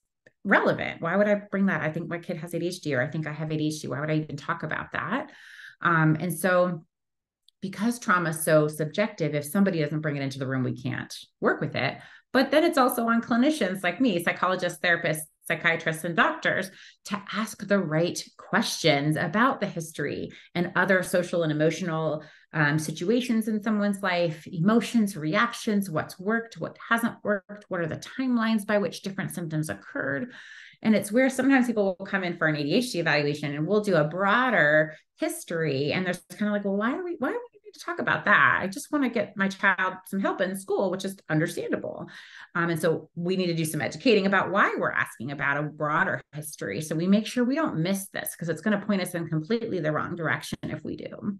relevant. Why would I bring that? I think my kid has ADHD, or I think I have ADHD. Why would I even talk about that? And so because trauma is so subjective, if somebody doesn't bring it into the room, we can't work with it. But then it's also on clinicians like me, psychologists, therapists, psychiatrists, and doctors to ask the right questions about the history and other social and emotional situations in someone's life, emotions, reactions, what's worked, what hasn't worked, what are the timelines by which different symptoms occurred. And it's where sometimes people will come in for an ADHD evaluation and we'll do a broader history. And they're kind of like, well, why do we need to talk about that? I just want to get my child some help in school, which is understandable. And so we need to do some educating about why we're asking about a broader history. So we make sure we don't miss this, because it's going to point us in completely the wrong direction if we do.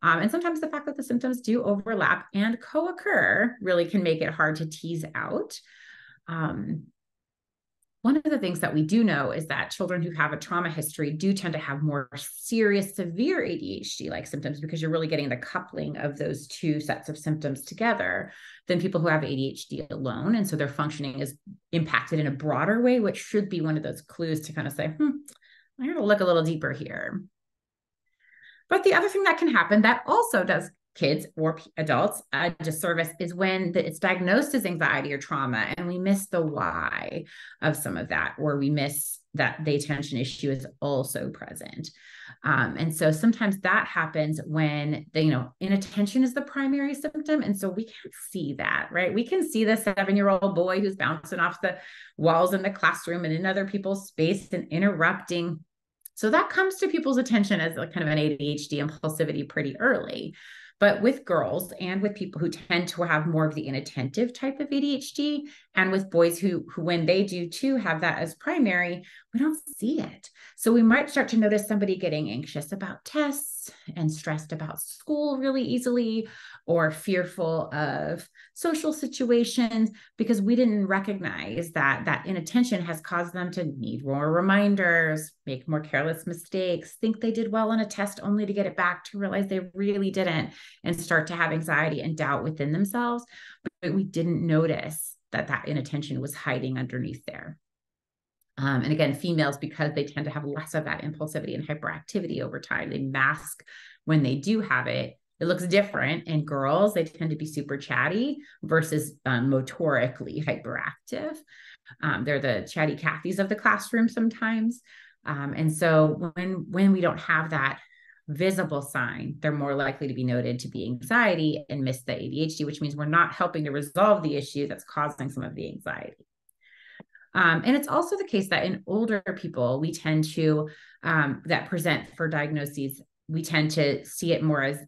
And sometimes the fact that the symptoms do overlap and co-occur really can make it hard to tease out. One of the things that we do know is that children who have a trauma history do tend to have more serious, severe ADHD-like symptoms, because you're really getting the coupling of those two sets of symptoms together than people who have ADHD alone. And so their functioning is impacted in a broader way, which should be one of those clues to kind of say, I got to look a little deeper here. But the other thing that can happen that also does kids or adults a disservice is when it's diagnosed as anxiety or trauma and we miss the why of some of that, or we miss that the attention issue is also present. And so sometimes that happens when inattention is the primary symptom. And so we can't see that, right? We can see the 7-year-old boy who's bouncing off the walls in the classroom and in other people's space and interrupting. So that comes to people's attention as like kind of an ADHD impulsivity pretty early. But with girls and with people who tend to have more of the inattentive type of ADHD, and with boys who when they do too have that as primary, we don't see it. So we might start to notice somebody getting anxious about tests and stressed about school really easily, or fearful of social situations, because we didn't recognize that inattention has caused them to need more reminders, make more careless mistakes, think they did well on a test only to get it back to realize they really didn't, and start to have anxiety and doubt within themselves. But we didn't notice that inattention was hiding underneath there. And again, females, because they tend to have less of that impulsivity and hyperactivity over time, they mask when they do have it. It looks different in girls. They tend to be super chatty versus motorically hyperactive. They're the chatty Cathys of the classroom sometimes. And so when we don't have that visible sign, they're more likely to be noted to be anxiety and miss the ADHD, which means we're not helping to resolve the issue that's causing some of the anxiety. And it's also the case that in older people, we tend to, that present for diagnoses, we tend to see it more as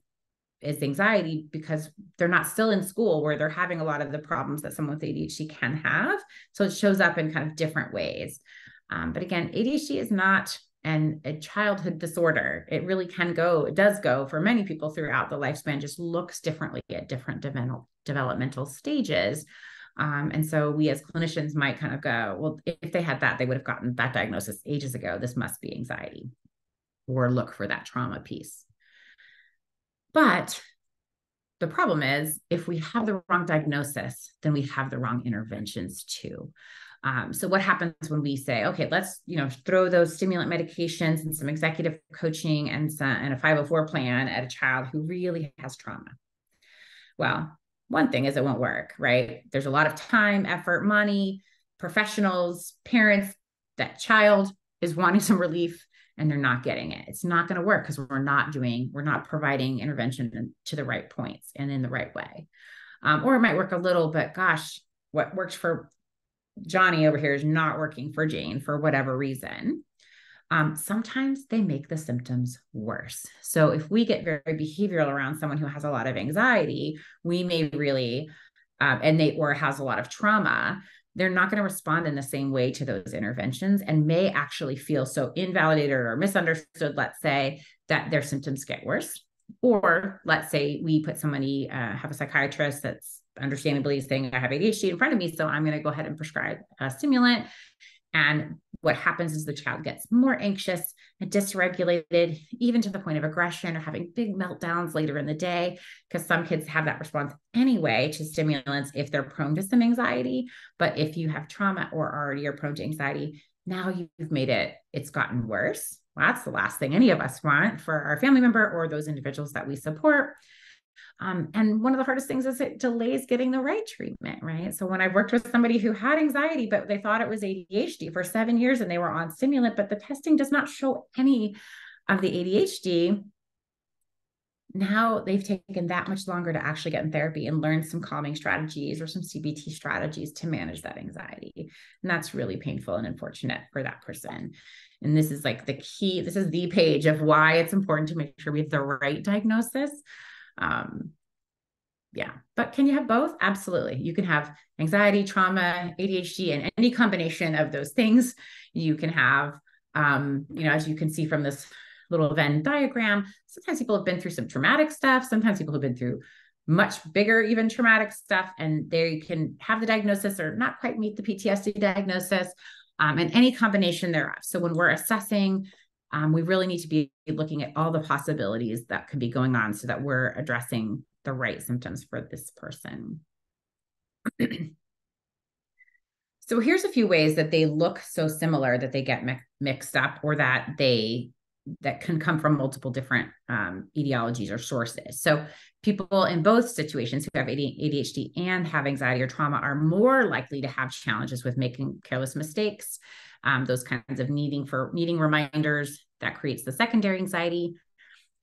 is anxiety because they're not still in school where they're having a lot of the problems that someone with ADHD can have. So it shows up in kind of different ways. But again, ADHD is not a childhood disorder. It really it does go for many people throughout the lifespan, just looks differently at different developmental stages. And so we as clinicians might kind of go, well, if they had that, they would have gotten that diagnosis ages ago. This must be anxiety, or look for that trauma piece. But the problem is, if we have the wrong diagnosis, then we have the wrong interventions too. So what happens when we say, okay, let's, throw those stimulant medications and some executive coaching and a 504 plan at a child who really has trauma? Well, one thing is it won't work, right? There's a lot of time, effort, money, professionals, parents. That child is wanting some relief and they're not getting it. It's not going to work because we're not providing intervention to the right points and in the right way. Or it might work a little, but gosh, what works for Johnny over here is not working for Jane for whatever reason. Sometimes they make the symptoms worse. So if we get very behavioral around someone who has a lot of anxiety, we may really, or has a lot of trauma, they're not going to respond in the same way to those interventions and may actually feel so invalidated or misunderstood, let's say, that their symptoms get worse. Or let's say we put somebody, have a psychiatrist that's understandably saying, I have ADHD in front of me, so I'm going to go ahead and prescribe a stimulant. And what happens is the child gets more anxious and dysregulated, even to the point of aggression or having big meltdowns later in the day, because some kids have that response anyway to stimulants if they're prone to some anxiety. But if you have trauma or already are prone to anxiety, now you've made it's gotten worse. Well, that's the last thing any of us want for our family member or those individuals that we support. And one of the hardest things is it delays getting the right treatment, right? So when I worked with somebody who had anxiety, but they thought it was ADHD for 7 years and they were on stimulant, but the testing does not show any of the ADHD. Now they've taken that much longer to actually get in therapy and learn some calming strategies or some CBT strategies to manage that anxiety. And that's really painful and unfortunate for that person. And this is like the key. This is the page of why it's important to make sure we have the right diagnosis. But can you have both? Absolutely. You can have anxiety, trauma, ADHD, and any combination of those things. You can have, as you can see from this little Venn diagram, sometimes people have been through some traumatic stuff. Sometimes people have been through much bigger, even traumatic stuff, and they can have the diagnosis or not quite meet the PTSD diagnosis, and any combination thereof. So when we're assessing, we really need to be looking at all the possibilities that could be going on so that we're addressing the right symptoms for this person. So here's a few ways that they look so similar that they get mixed up, or that can come from multiple different etiologies or sources. So people in both situations who have ADHD and have anxiety or trauma are more likely to have challenges with making careless mistakes, those kinds of needing reminders that creates the secondary anxiety.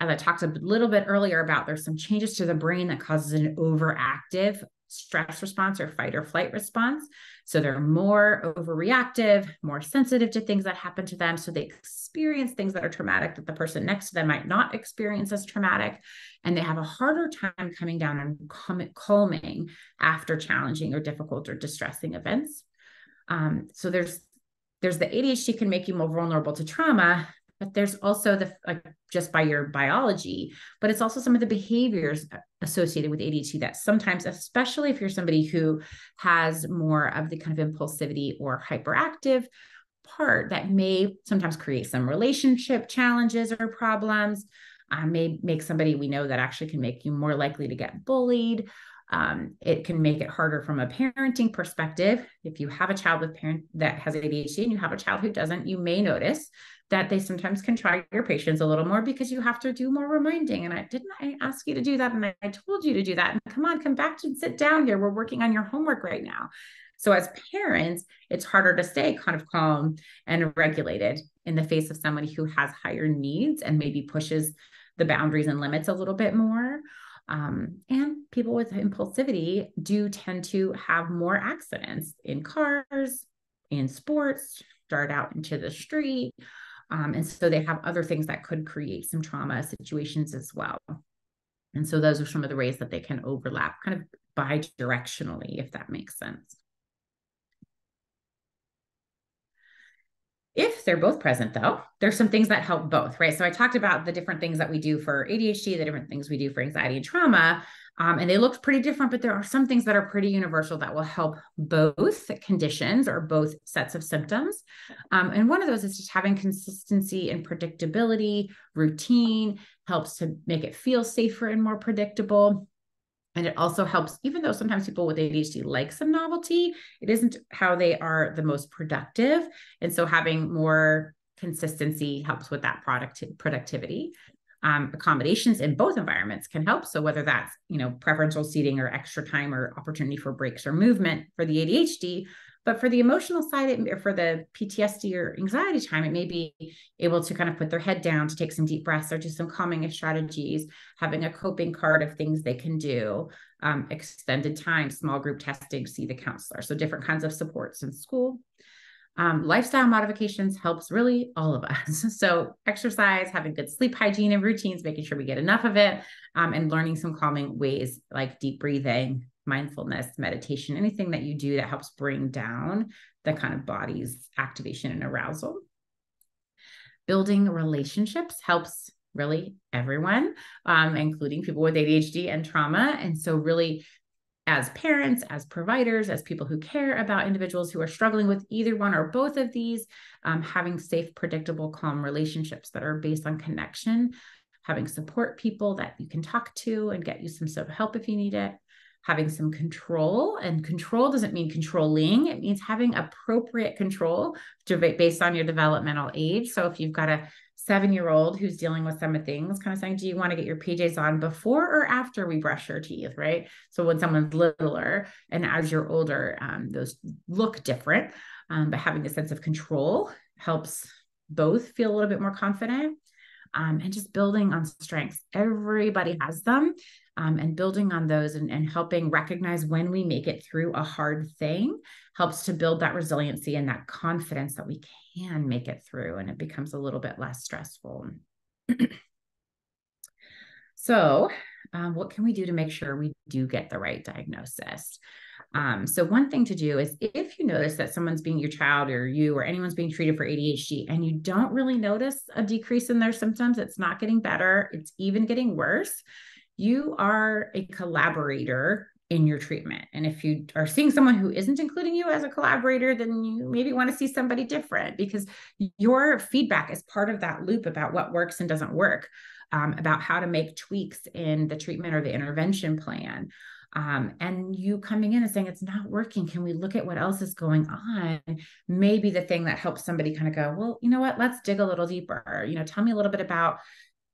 As I talked a little bit earlier about, there's some changes to the brain that causes an overactive stress response or fight or flight response. So they're more overreactive, more sensitive to things that happen to them. So they experience things that are traumatic that the person next to them might not experience as traumatic. And they have a harder time coming down and calming after challenging or difficult or distressing events. So there's the ADHD can make you more vulnerable to trauma, but there's also just by your biology, but it's also some of the behaviors associated with ADHD that sometimes, especially if you're somebody who has more of the kind of impulsivity or hyperactive part, that may sometimes create some relationship challenges or problems, may make somebody we know that actually can make you more likely to get bullied. It can make it harder from a parenting perspective. If you have a child that has ADHD and you have a child who doesn't, you may notice that they sometimes can try your patience a little more because you have to do more reminding. And didn't I ask you to do that? And I told you to do that. And come back and sit down here. We're working on your homework right now. So as parents, it's harder to stay kind of calm and regulated in the face of somebody who has higher needs and maybe pushes the boundaries and limits a little bit more. And people with impulsivity do tend to have more accidents in cars, in sports, start out into the street. And so they have other things that could create some trauma situations as well. And so those are some of the ways that they can overlap kind of bi-directionally, if that makes sense. If they're both present, though, there's some things that help both, right? So I talked about the different things that we do for ADHD, the different things we do for anxiety and trauma, and they look pretty different, but there are some things that are pretty universal that will help both conditions or both sets of symptoms. And one of those is just having consistency and predictability. Routine helps to make it feel safer and more predictable. And it also helps, even though sometimes people with ADHD like some novelty, it isn't how they are the most productive. And so having more consistency helps with that productivity. Accommodations in both environments can help. So whether that's, preferential seating or extra time or opportunity for breaks or movement for the ADHD, but for the emotional side, or for the PTSD or anxiety time, it may be able to kind of put their head down, to take some deep breaths or do some calming strategies, having a coping card of things they can do, extended time, small group testing, see the counselor. So different kinds of supports in school. Lifestyle modifications helps really all of us. So exercise, having good sleep hygiene and routines, making sure we get enough of it, and learning some calming ways like deep breathing, mindfulness, meditation, anything that you do that helps bring down the kind of body's activation and arousal. Building relationships helps really everyone, including people with ADHD and trauma. And so really, as parents, as providers, as people who care about individuals who are struggling with either one or both of these, having safe, predictable, calm relationships that are based on connection, having support people that you can talk to and get you some sort of help if you need it, having some control. And control doesn't mean controlling. It means having appropriate control based on your developmental age. So if you've got a 7-year-old who's dealing with some of things, kind of saying, do you want to get your PJs on before or after we brush your teeth, right? So when someone's littler and as you're older, those look different, but having a sense of control helps both feel a little bit more confident, and just building on strengths. Everybody has them, and building on those and helping recognize when we make it through a hard thing helps to build that resiliency and that confidence that we can make it through, and it becomes a little bit less stressful. So what can we do to make sure we do get the right diagnosis? So one thing to do is, if you notice that someone's being, your child or you or anyone's being treated for ADHD and you don't really notice a decrease in their symptoms, it's not getting better, it's even getting worse, you are a collaborator in your treatment. And if you are seeing someone who isn't including you as a collaborator, then you maybe want to see somebody different, because your feedback is part of that loop about what works and doesn't work, about how to make tweaks in the treatment or the intervention plan. And you coming in and saying, it's not working, can we look at what else is going on? Maybe the thing that helps somebody kind of go, well, you know what, let's dig a little deeper. Tell me a little bit about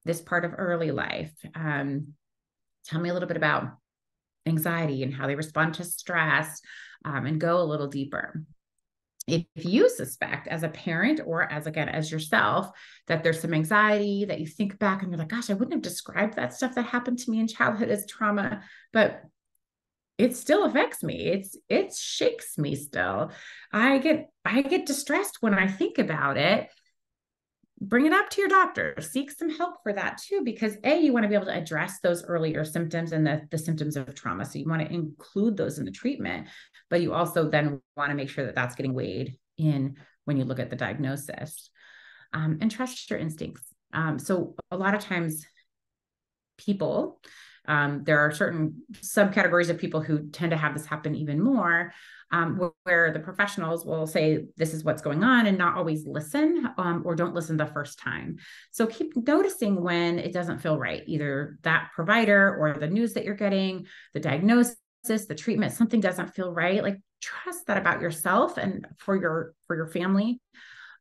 this part of early life. Tell me a little bit about anxiety and how they respond to stress, and go a little deeper. If you suspect as a parent or as yourself that there's some anxiety, that you think back and you're like, gosh, I wouldn't have described that stuff that happened to me in childhood as trauma, but it still affects me. It shakes me still. I get distressed when I think about it. Bring it up to your doctor, seek some help for that too, because you want to be able to address those earlier symptoms and the symptoms of trauma. So you want to include those in the treatment, but you also then want to make sure that that's getting weighed in when you look at the diagnosis, and trust your instincts. So a lot of times people, there are certain subcategories of people who tend to have this happen even more, where the professionals will say, this is what's going on, and not always listen, or don't listen the first time. So keep noticing when it doesn't feel right, either that provider or the news that you're getting, the diagnosis, the treatment, something doesn't feel right. Like, trust that about yourself and for your family.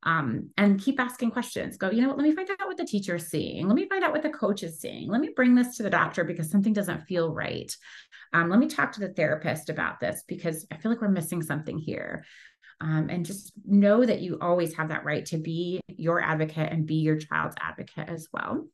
And keep asking questions. Go, let me find out what the teacher is seeing. Let me find out what the coach is seeing. Let me bring this to the doctor because something doesn't feel right. Let me talk to the therapist about this because I feel like we're missing something here. And just know that you always have that right to be your advocate and be your child's advocate as well.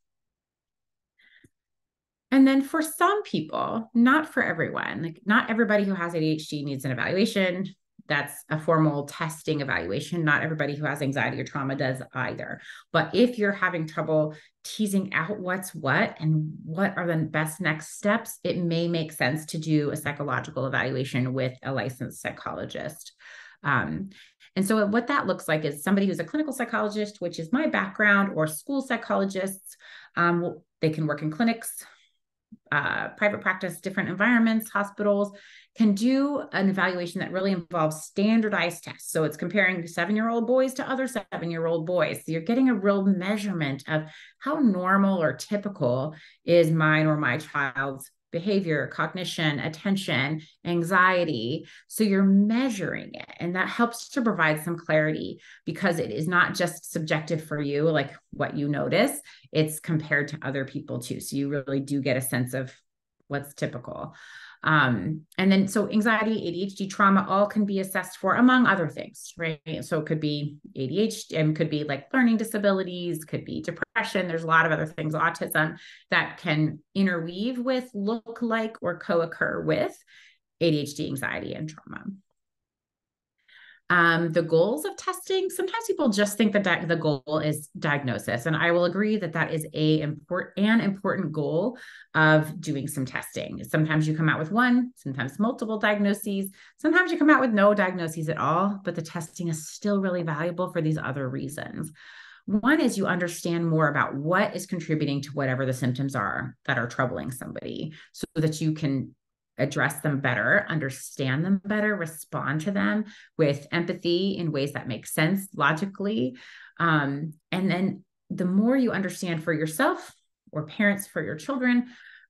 And then for some people, not for everyone, like not everybody who has ADHD needs an evaluation. that's a formal testing evaluation. Not everybody who has anxiety or trauma does either. But if you're having trouble teasing out what's what and what are the best next steps, it may make sense to do a psychological evaluation with a licensed psychologist. And so what that looks like is somebody who's a clinical psychologist, which is my background, or school psychologists. They can work in clinics, private practice, different environments, hospitals, can do an evaluation that really involves standardized tests. So it's comparing 7-year-old boys to other 7-year-old boys. So you're getting a real measurement of how normal or typical is mine or my child's behavior, cognition, attention, anxiety. So you're measuring it, and that helps to provide some clarity, because it is not just subjective for you, like what you notice, it's compared to other people too. So you really do get a sense of what's typical. And then, so anxiety, ADHD, trauma, all can be assessed for, among other things, right? So it could be ADHD, and could be like learning disabilities, could be depression. There's a lot of other things, autism, that can interweave with, look like, or co-occur with ADHD, anxiety, and trauma. The goals of testing, sometimes people just think that the goal is diagnosis. And I will agree that that is an important goal of doing some testing. Sometimes you come out with one, sometimes multiple diagnoses, sometimes you come out with no diagnoses at all, but the testing is still really valuable for these other reasons. One is you understand more about what is contributing to whatever the symptoms are that are troubling somebody, so that you can address them better, understand them better, respond to them with empathy in ways that make sense logically. And then the more you understand for yourself, or parents for your children,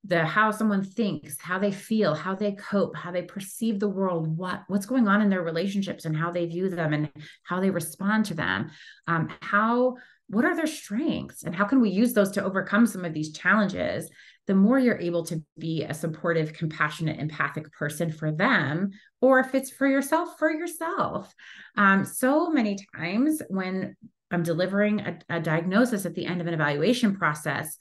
how someone thinks, how they feel, how they cope, how they perceive the world, what's going on in their relationships and how they view them and how they respond to them, what are their strengths and how can we use those to overcome some of these challenges, the more you're able to be a supportive, compassionate, empathic person for them, or if it's for yourself. So many times when I'm delivering a diagnosis at the end of an evaluation process,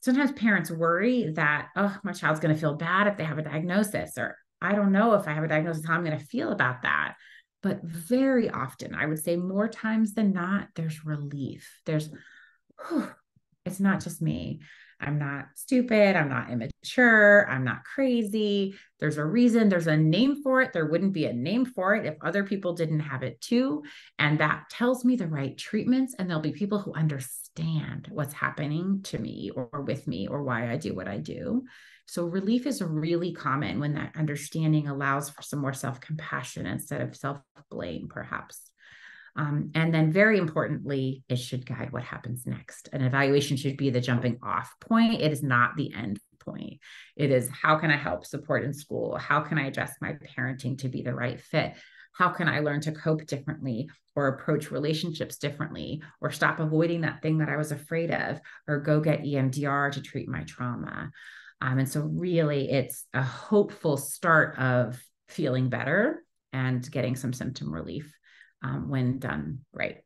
sometimes parents worry that, oh, my child's going to feel bad if they have a diagnosis, or I don't know if I have a diagnosis, how I'm going to feel about that. But very often, I would say more times than not, there's relief. It's not just me. I'm not stupid. I'm not immature. I'm not crazy. There's a reason. There's a name for it. There wouldn't be a name for it if other people didn't have it too. And that tells me the right treatments. And there'll be people who understand what's happening to me or with me, or why I do what I do. So relief is really common when that understanding allows for some more self-compassion instead of self-blame, perhaps. And then very importantly, it should guide what happens next. An evaluation should be the jumping off point. It is not the end point. It is, how can I help support in school? How can I adjust my parenting to be the right fit? How can I learn to cope differently, or approach relationships differently, or stop avoiding that thing that I was afraid of, or go get EMDR to treat my trauma? And so really it's a hopeful start of feeling better and getting some symptom relief when done right.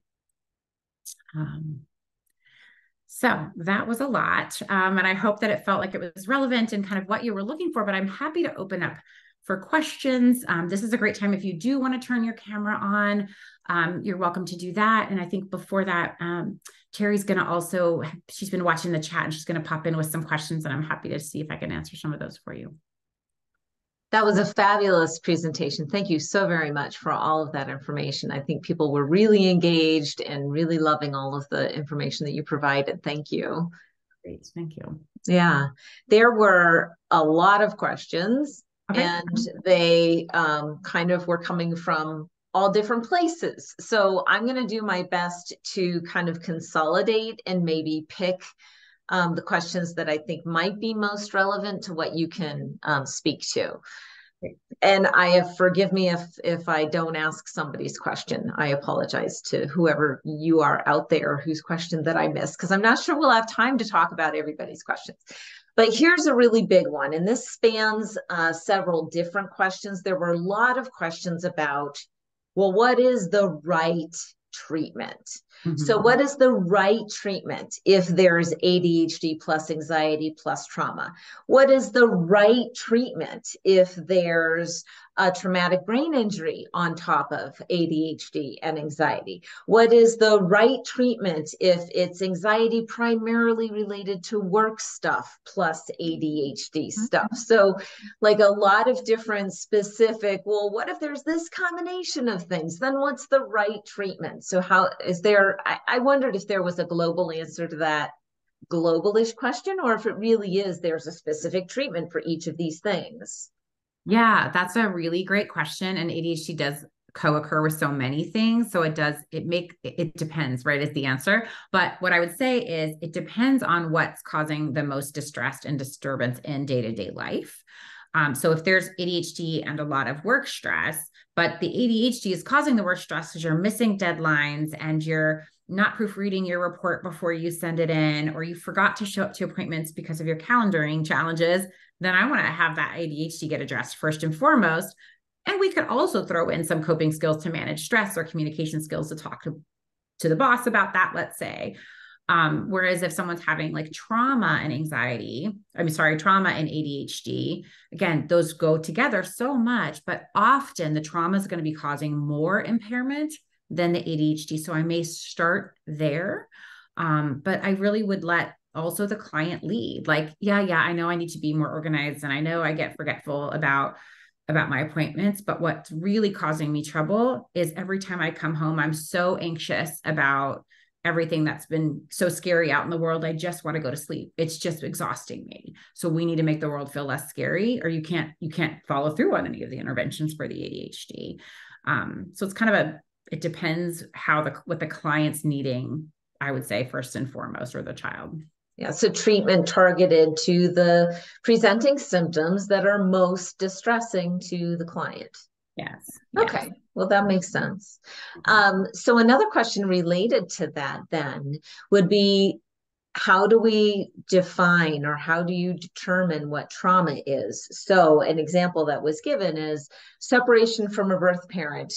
So that was a lot. And I hope that it felt like it was relevant and kind of what you were looking for, but I'm happy to open up for questions. This is a great time if you do want to turn your camera on, you're welcome to do that. And I think before that, Terry's going to she's been watching the chat and she's going to pop in with some questions, and I'm happy to see if I can answer some of those for you. That was a fabulous presentation. Thank you so very much for all of that information. I think people were really engaged and really loving all of the information that you provided. Thank you. Great, thank you. Yeah, there were a lot of questions, okay, and they kind of were coming from all different places. So I'm going to do my best to kind of consolidate and maybe pick the questions that I think might be most relevant to what you can speak to. And forgive me if I don't ask somebody's question. I apologize to whoever you are out there whose question that I missed, because I'm not sure we'll have time to talk about everybody's questions. But here's a really big one, and this spans several different questions. There were a lot of questions about, well, what is the right treatment? Mm-hmm. So what is the right treatment if there's ADHD plus anxiety plus trauma? What is the right treatment if there's a traumatic brain injury on top of ADHD and anxiety? What is the right treatment if it's anxiety primarily related to work stuff plus ADHD stuff? So like a lot of different specific, well, what if there's this combination of things? Then what's the right treatment? So how is there, I wondered if there was a global answer to that globalish question, or if it really is there's a specific treatment for each of these things. Yeah, that's a really great question. And ADHD does co-occur with so many things. So it depends, right? Is the answer. But what I would say is it depends on what's causing the most distress and disturbance in day-to-day life. So if there's ADHD and a lot of work stress, but the ADHD is causing the work stress because you're missing deadlines and you're not proofreading your report before you send it in, or you forgot to show up to appointments because of your calendaring challenges, then I want to have that ADHD get addressed first and foremost. And we could also throw in some coping skills to manage stress or communication skills to talk to the boss about that, let's say. Whereas if someone's having like trauma and ADHD, again, those go together so much, but often the trauma is going to be causing more impairment than the ADHD. So I may start there. But I really would let also the client lead. Like, yeah, I know I need to be more organized, and I know I get forgetful about my appointments, but what's really causing me trouble is every time I come home, I'm so anxious about everything that's been so scary out in the world. I just want to go to sleep. It's just exhausting me. So we need to make the world feel less scary, or you can't follow through on any of the interventions for the ADHD. So it's kind of it depends what the client's needing, I would say, first and foremost, or the child. Yeah, so treatment targeted to the presenting symptoms that are most distressing to the client. Yes. Okay, well, that makes sense. So another question related to that then would be, how do we define, or how do you determine what trauma is? So an example that was given is separation from a birth parent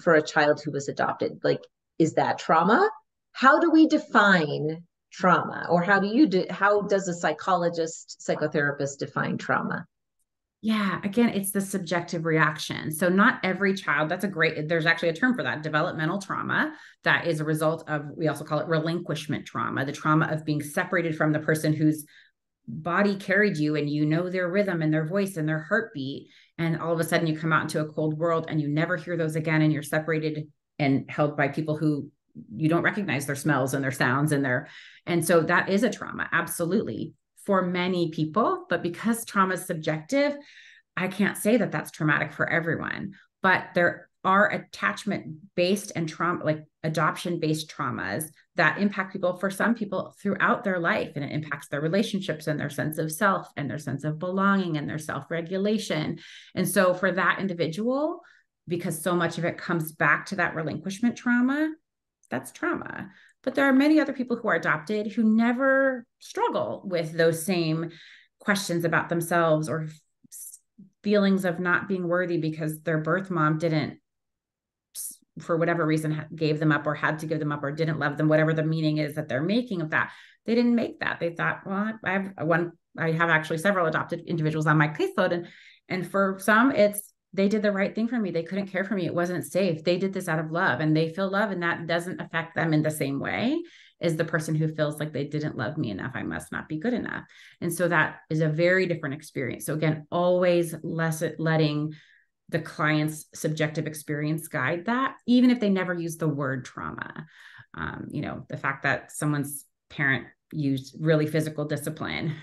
for a child who was adopted. Like, is that trauma? How do we define trauma? Or how does a psychologist, psychotherapist define trauma? Yeah, again, it's the subjective reaction. So not every child, there's actually a term for that, developmental trauma, that is a result of, we also call it relinquishment trauma, the trauma of being separated from the person whose body carried you, and you know their rhythm and their voice and their heartbeat. And all of a sudden you come out into a cold world and you never hear those again. And you're separated and held by people who you don't recognize their smells and their sounds and so that is a trauma. Absolutely. For many people, but because trauma is subjective, I can't say that that's traumatic for everyone. But there are attachment-based and trauma, like adoption-based traumas that impact people, for some people, throughout their life, and it impacts their relationships and their sense of self and their sense of belonging and their self-regulation. And so for that individual, because so much of it comes back to that relinquishment trauma, that's trauma. But there are many other people who are adopted who never struggle with those same questions about themselves, or feelings of not being worthy because their birth mom didn't, for whatever reason, gave them up or had to give them up or didn't love them, whatever the meaning is that they're making of that. They didn't make that. They thought, well, I have actually several adopted individuals on my caseload. And for some, they did the right thing for me. They couldn't care for me. It wasn't safe. They did this out of love, and they feel love, and that doesn't affect them in the same way as the person who feels like they didn't love me enough. I must not be good enough. And so that is a very different experience. So again, always letting the client's subjective experience guide that, even if they never use the word trauma. The fact that someone's parent used really physical discipline,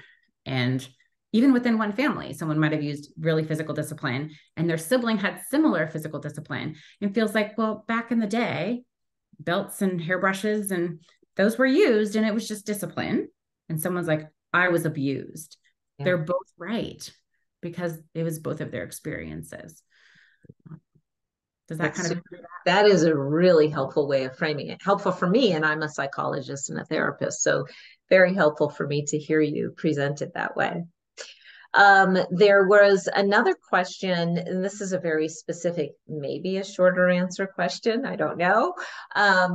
and even within one family, someone might have used really physical discipline and their sibling had similar physical discipline, and feels like, well, back in the day, belts and hairbrushes and those were used and it was just discipline. And someone's like, I was abused. Yeah. They're both right, because it was both of their experiences. Does that that is a really helpful way of framing it. Helpful for me, and I'm a psychologist and a therapist, so very helpful for me to hear you present it that way. There was another question, and this is a very specific, maybe a shorter answer question, I don't know.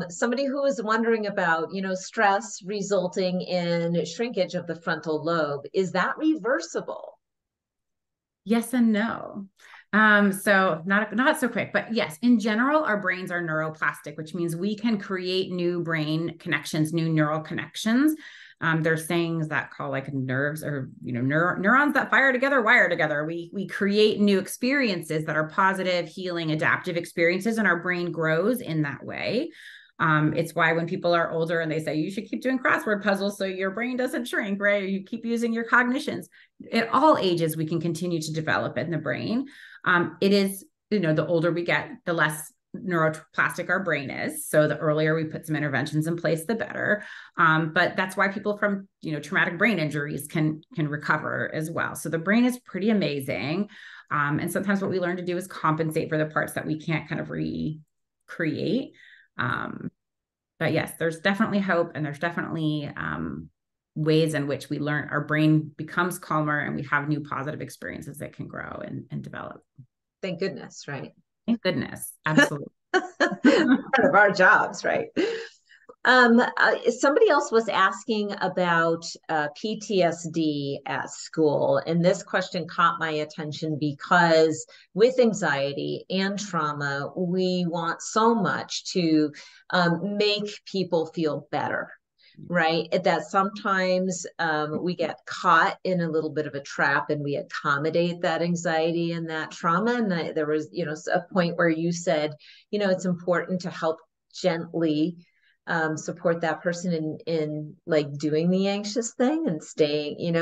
Somebody who was wondering about, stress resulting in shrinkage of the frontal lobe. Is that reversible? Yes and no. So not so quick, but yes, in general, our brains are neuroplastic, which means we can create new brain connections, new neural connections. There's things that call like nerves or, neurons that fire together, wire together. We create new experiences that are positive, healing, adaptive experiences, and our brain grows in that way. It's why when people are older and they say you should keep doing crossword puzzles so your brain doesn't shrink, right? Or you keep using your cognitions. At all ages, we can continue to develop in the brain. It is, the older we get, the less neuroplastic our brain is. So the earlier we put some interventions in place, the better. But that's why people from, traumatic brain injuries can recover as well. So the brain is pretty amazing. And sometimes what we learn to do is compensate for the parts that we can't kind of recreate. But yes, there's definitely hope, and there's definitely ways in which we learn, our brain becomes calmer and we have new positive experiences that can grow and develop. Thank goodness, right? Thank goodness. Absolutely. Part of our jobs, right? Somebody else was asking about PTSD at school, and this question caught my attention because with anxiety and trauma, we want so much to make people feel better, right? That sometimes we get caught in a little bit of a trap and we accommodate that anxiety and that trauma. And there was, a point where you said, it's important to help gently support that person in like doing the anxious thing and staying,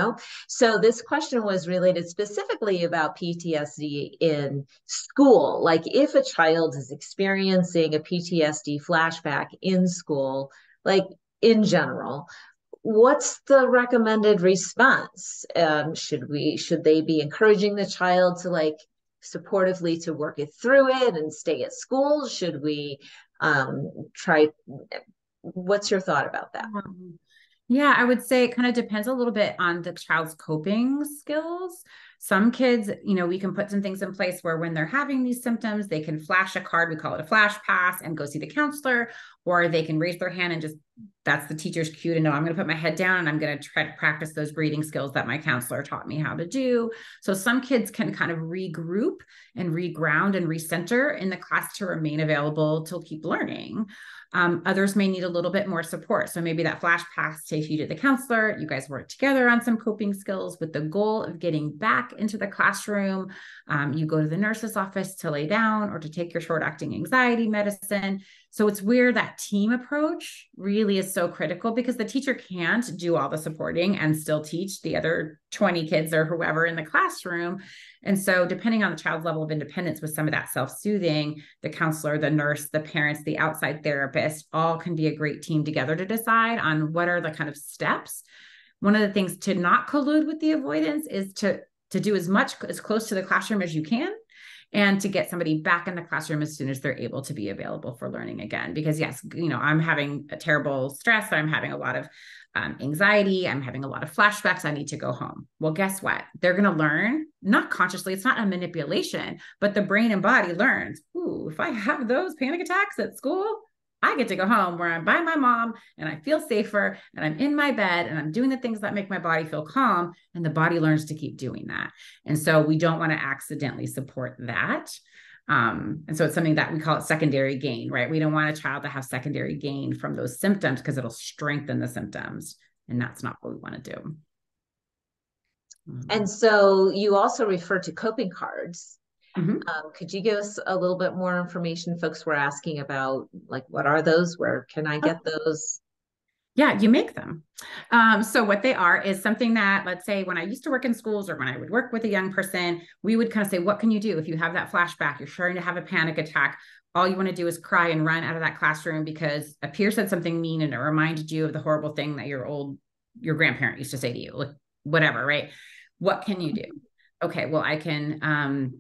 So this question was related specifically about PTSD in school. Like if a child is experiencing a PTSD flashback in school, like in general, what's the recommended response? Should they be encouraging the child to like supportively to work it through it and stay at school? Should we try? What's your thought about that? Yeah, I would say it kind of depends a little bit on the child's coping skills. Some kids, we can put some things in place where when they're having these symptoms, they can flash a card, we call it a flash pass, and go see the counselor, or they can raise their hand and just, that's the teacher's cue to know I'm going to put my head down and I'm going to try to practice those breathing skills that my counselor taught me how to do. So some kids can kind of regroup and reground and recenter in the class to remain available to keep learning. Others may need a little bit more support. So maybe that flash pass takes you to the counselor. You guys work together on some coping skills with the goal of getting back into the classroom. You go to the nurse's office to lay down or to take your short-acting anxiety medicine. So it's where that team approach really is so critical, because the teacher can't do all the supporting and still teach the other 20 kids or whoever in the classroom. And so depending on the child's level of independence with some of that self-soothing, the counselor, the nurse, the parents, the outside therapist, all can be a great team together to decide on what are the kind of steps. One of the things to not collude with the avoidance is to do as close to the classroom as you can, and to get somebody back in the classroom as soon as they're able to be available for learning again. Because yes, I'm having a terrible stress. I'm having a lot of anxiety. I'm having a lot of flashbacks. I need to go home. Well, guess what? They're going to learn, not consciously. It's not a manipulation, but the brain and body learns, ooh, if I have those panic attacks at school, I get to go home where I'm by my mom and I feel safer and I'm in my bed and I'm doing the things that make my body feel calm, and the body learns to keep doing that. And so we don't want to accidentally support that. And so it's something that we call it secondary gain, right? We don't want a child to have secondary gain from those symptoms because it'll strengthen the symptoms. And that's not what we want to do. And so you also refer to coping cards. Mm-hmm. Could you give us a little bit more information? Folks were asking about, like, what are those? Where can I get those? Yeah, you make them. So what they are is something that, let's say when I used to work in schools or when I would work with a young person, we would kind of say, what can you do if you have that flashback, you're starting to have a panic attack, all you want to do is cry and run out of that classroom because a peer said something mean and it reminded you of the horrible thing that your grandparent used to say to you, like whatever, right? What can you do? Okay, well, I can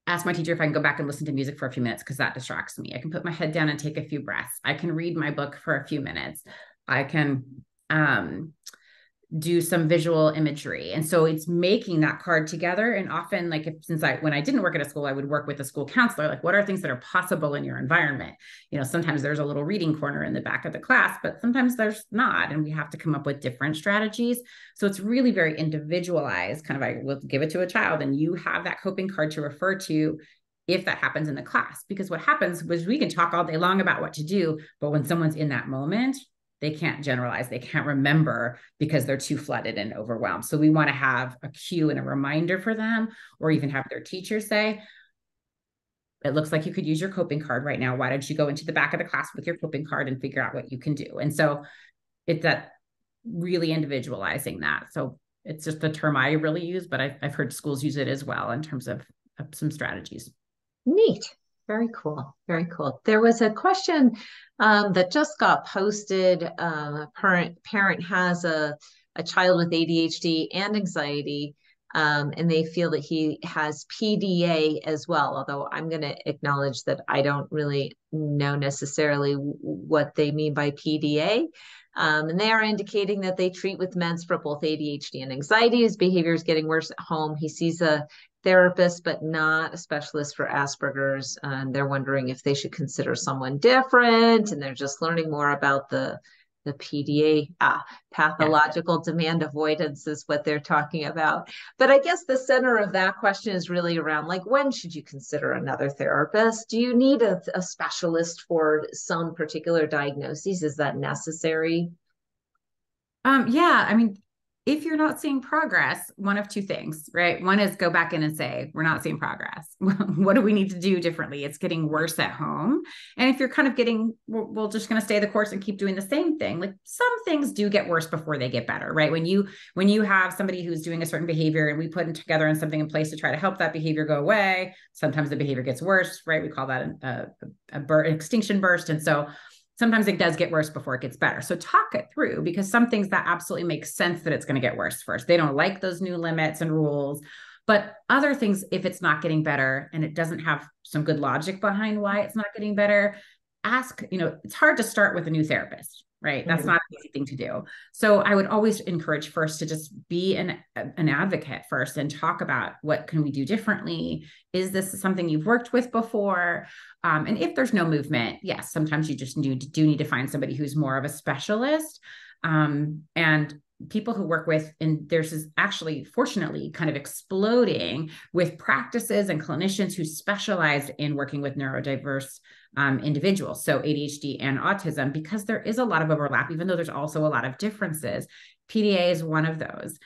ask my teacher if I can go back and listen to music for a few minutes because that distracts me. I can put my head down and take a few breaths. I can read my book for a few minutes. I can do some visual imagery. And so it's making that card together. And often, like, when I didn't work at a school, I would work with a school counselor, like, what are things that are possible in your environment? Sometimes there's a little reading corner in the back of the class, but sometimes there's not. And we have to come up with different strategies. So it's really very individualized. Kind of, I will give it to a child and you have that coping card to refer to if that happens in the class. Because what happens was we can talk all day long about what to do, but when someone's in that moment, they can't generalize, they can't remember because they're too flooded and overwhelmed. So we want to have a cue and a reminder for them, or even have their teacher say, it looks like you could use your coping card right now. Why don't you go into the back of the class with your coping card and figure out what you can do? And so it's that really individualizing that. So it's just the term I really use, but I've heard schools use it as well in terms of some strategies. Neat. Very cool. Very cool. There was a question that just got posted. A parent has a child with ADHD and anxiety, and they feel that he has PDA as well. Although I'm going to acknowledge that I don't really know necessarily what they mean by PDA. And they are indicating that they treat with meds for both ADHD and anxiety. His behavior is getting worse at home. He sees a therapist, but not a specialist for Asperger's. And they're wondering if they should consider someone different. And they're just learning more about the PDA, pathological demand avoidance is what they're talking about. But I guess the center of that question is really around, like, when should you consider another therapist? Do you need a specialist for some particular diagnoses? Is that necessary? Yeah, I mean, if you're not seeing progress, one of two things, right? One is go back in and say, we're not seeing progress. What do we need to do differently? It's getting worse at home. And if you're kind of we're just going to stay the course and keep doing the same thing. Like, some things do get worse before they get better, right? When you have somebody who's doing a certain behavior and we put together something in place to try to help that behavior go away, sometimes the behavior gets worse, right? We call that an extinction burst. And so sometimes it does get worse before it gets better. So talk it through, because some things that absolutely make sense that it's going to get worse first. They don't like those new limits and rules. But other things, if it's not getting better and it doesn't have some good logic behind why it's not getting better, ask, it's hard to start with a new therapist, right? That's not an easy thing to do. So I would always encourage first to just be an advocate first and talk about, what can we do differently? Is this something you've worked with before? And if there's no movement, yes, sometimes you just do need to find somebody who's more of a specialist. And people who work with, and there's is actually, fortunately, kind of exploding with practices and clinicians who specialize in working with neurodiverse individuals, so ADHD and autism, because there is a lot of overlap, even though there's also a lot of differences. PDA is one of those.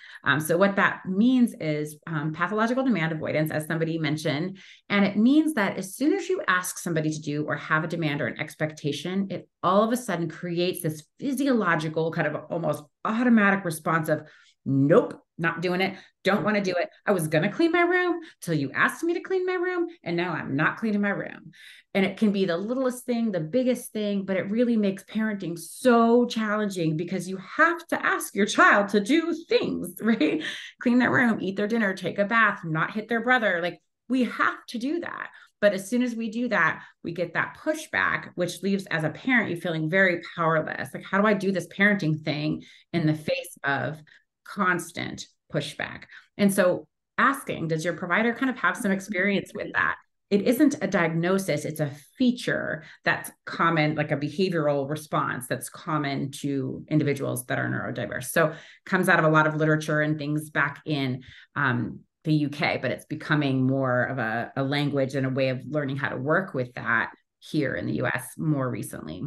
So what that means is pathological demand avoidance, as somebody mentioned. And it means that as soon as you ask somebody to do or have a demand or an expectation, it all of a sudden creates this physiological kind of almost automatic response of, nope, not doing it. Don't want to do it. I was going to clean my room till you asked me to clean my room, and now I'm not cleaning my room. And it can be the littlest thing, the biggest thing, but it really makes parenting so challenging, because you have to ask your child to do things, right? Clean their room, eat their dinner, take a bath, not hit their brother. Like, we have to do that. But as soon as we do that, we get that pushback, which leaves, as a parent, you feeling very powerless. Like, how do I do this parenting thing in the face of constant pushback? And so asking, does your provider kind of have some experience with that? It isn't a diagnosis, it's a feature that's common, like a behavioral response that's common to individuals that are neurodiverse. So comes out of a lot of literature and things back in the UK, but it's becoming more of a language and a way of learning how to work with that here in the US more recently.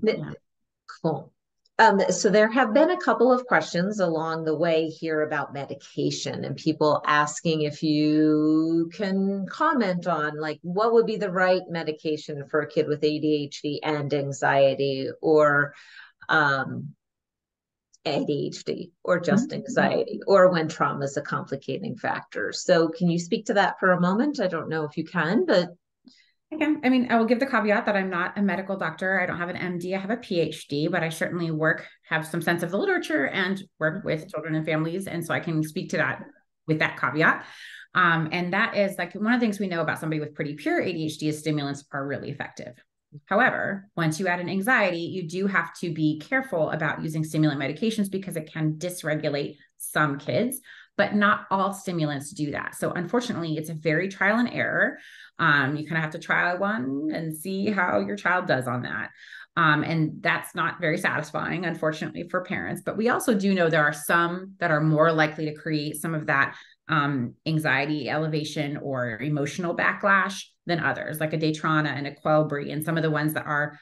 Yeah. Cool. So there have been a couple of questions along the way here about medication, and people asking if you can comment on, like, what would be the right medication for a kid with ADHD and anxiety, or ADHD, or just anxiety, or when trauma is a complicating factor. So can you speak to that for a moment? I don't know if you can, but I mean, I will give the caveat that I'm not a medical doctor. I don't have an MD. I have a PhD, but I certainly have some sense of the literature and work with children and families. And so I can speak to that with that caveat. And that is, like, one of the things we know about somebody with pretty pure ADHD is stimulants are really effective. However, once you add an anxiety, you do have to be careful about using stimulant medications because it can dysregulate some kids, but not all stimulants do that. So unfortunately, it's a very trial and error. You kind of have to try one and see how your child does on that. And that's not very satisfying, unfortunately, for parents. But we also do know there are some that are more likely to create some of that anxiety elevation or emotional backlash than others, like a Daytrana and a Quellbri, and some of the ones that are,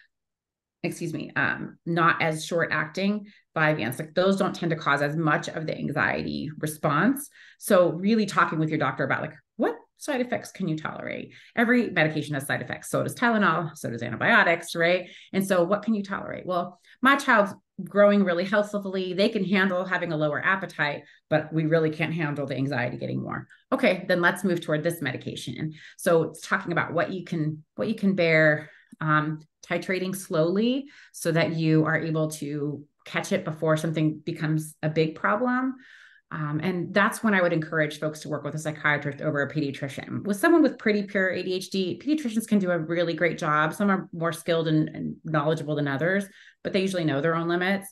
not as short acting, Vyvanse, like those don't tend to cause as much of the anxiety response. So really talking with your doctor about like, what side effects can you tolerate? Every medication has side effects. So does Tylenol, so does antibiotics, right? And so what can you tolerate? Well, my child's growing really healthfully. They can handle having a lower appetite, but we really can't handle the anxiety getting more. Okay, then let's move toward this medication. So it's talking about what you can bear, titrating slowly so that you are able to catch it before something becomes a big problem. And that's when I would encourage folks to work with a psychiatrist over a pediatrician. With someone with pretty pure ADHD, pediatricians can do a really great job. Some are more skilled and knowledgeable than others, but they usually know their own limits,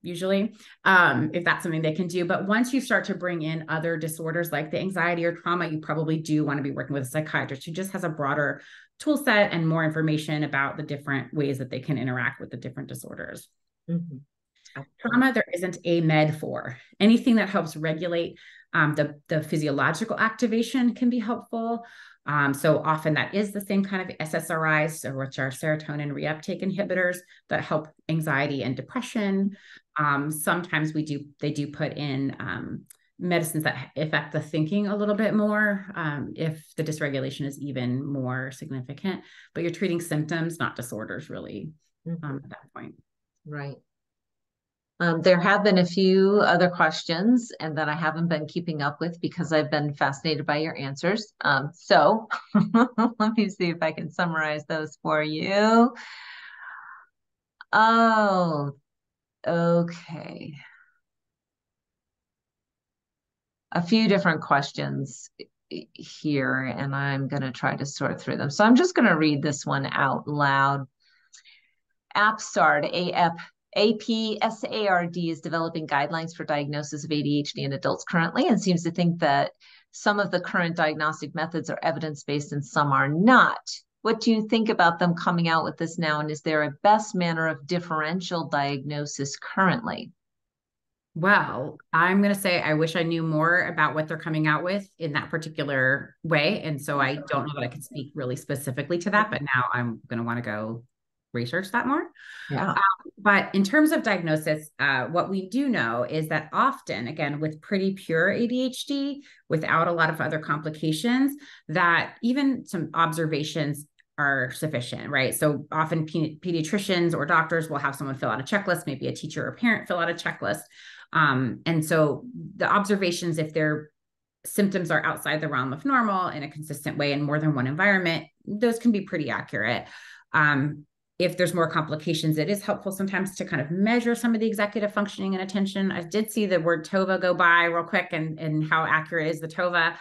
usually, if that's something they can do. But once you start to bring in other disorders like the anxiety or trauma, you probably do want to be working with a psychiatrist who just has a broader tool set and more information about the different ways that they can interact with the different disorders. Mm-hmm. Trauma, there isn't a med for. Anything that helps regulate the physiological activation can be helpful. So often that is the same kind of SSRIs, so which are serotonin reuptake inhibitors that help anxiety and depression. Sometimes they do put in medicines that affect the thinking a little bit more if the dysregulation is even more significant. But you're treating symptoms, not disorders, really, at that point. Right. There have been a few other questions and that I haven't been keeping up with because I've been fascinated by your answers. So let me see if I can summarize those for you. Oh, okay. A few different questions here, and I'm going to try to sort through them. So I'm just going to read this one out loud. APSARD, APSARD is developing guidelines for diagnosis of ADHD in adults currently and seems to think that some of the current diagnostic methods are evidence-based and some are not. What do you think about them coming out with this now? And is there a best manner of differential diagnosis currently? Well, I'm going to say I wish I knew more about what they're coming out with in that particular way. And so I don't know that I can speak really specifically to that, but now I'm going to want to go research that more. Yeah. But in terms of diagnosis, what we do know is that often, again, with pretty pure ADHD, without a lot of other complications, that even some observations are sufficient, right? So often pediatricians or doctors will have someone fill out a checklist, maybe a teacher or parent fill out a checklist. And so the observations, if their symptoms are outside the realm of normal in a consistent way in more than one environment, those can be pretty accurate. If there's more complications, it is helpful sometimes to kind of measure some of the executive functioning and attention. I did see the word TOVA go by real quick and how accurate is the TOVA.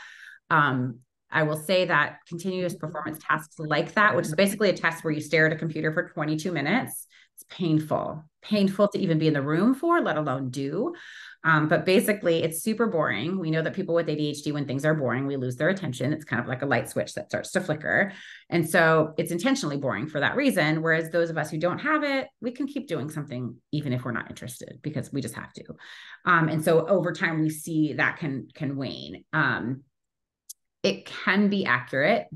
I will say that continuous performance tasks like that, which is basically a test where you stare at a computer for 22 minutes, it's painful to even be in the room for, let alone do. But basically, it's super boring. We know that people with ADHD, when things are boring, we lose their attention. It's kind of like a light switch that starts to flicker. And so it's intentionally boring for that reason. Whereas those of us who don't have it, we can keep doing something even if we're not interested because we just have to. And so over time, we see that can wane. It can be accurate,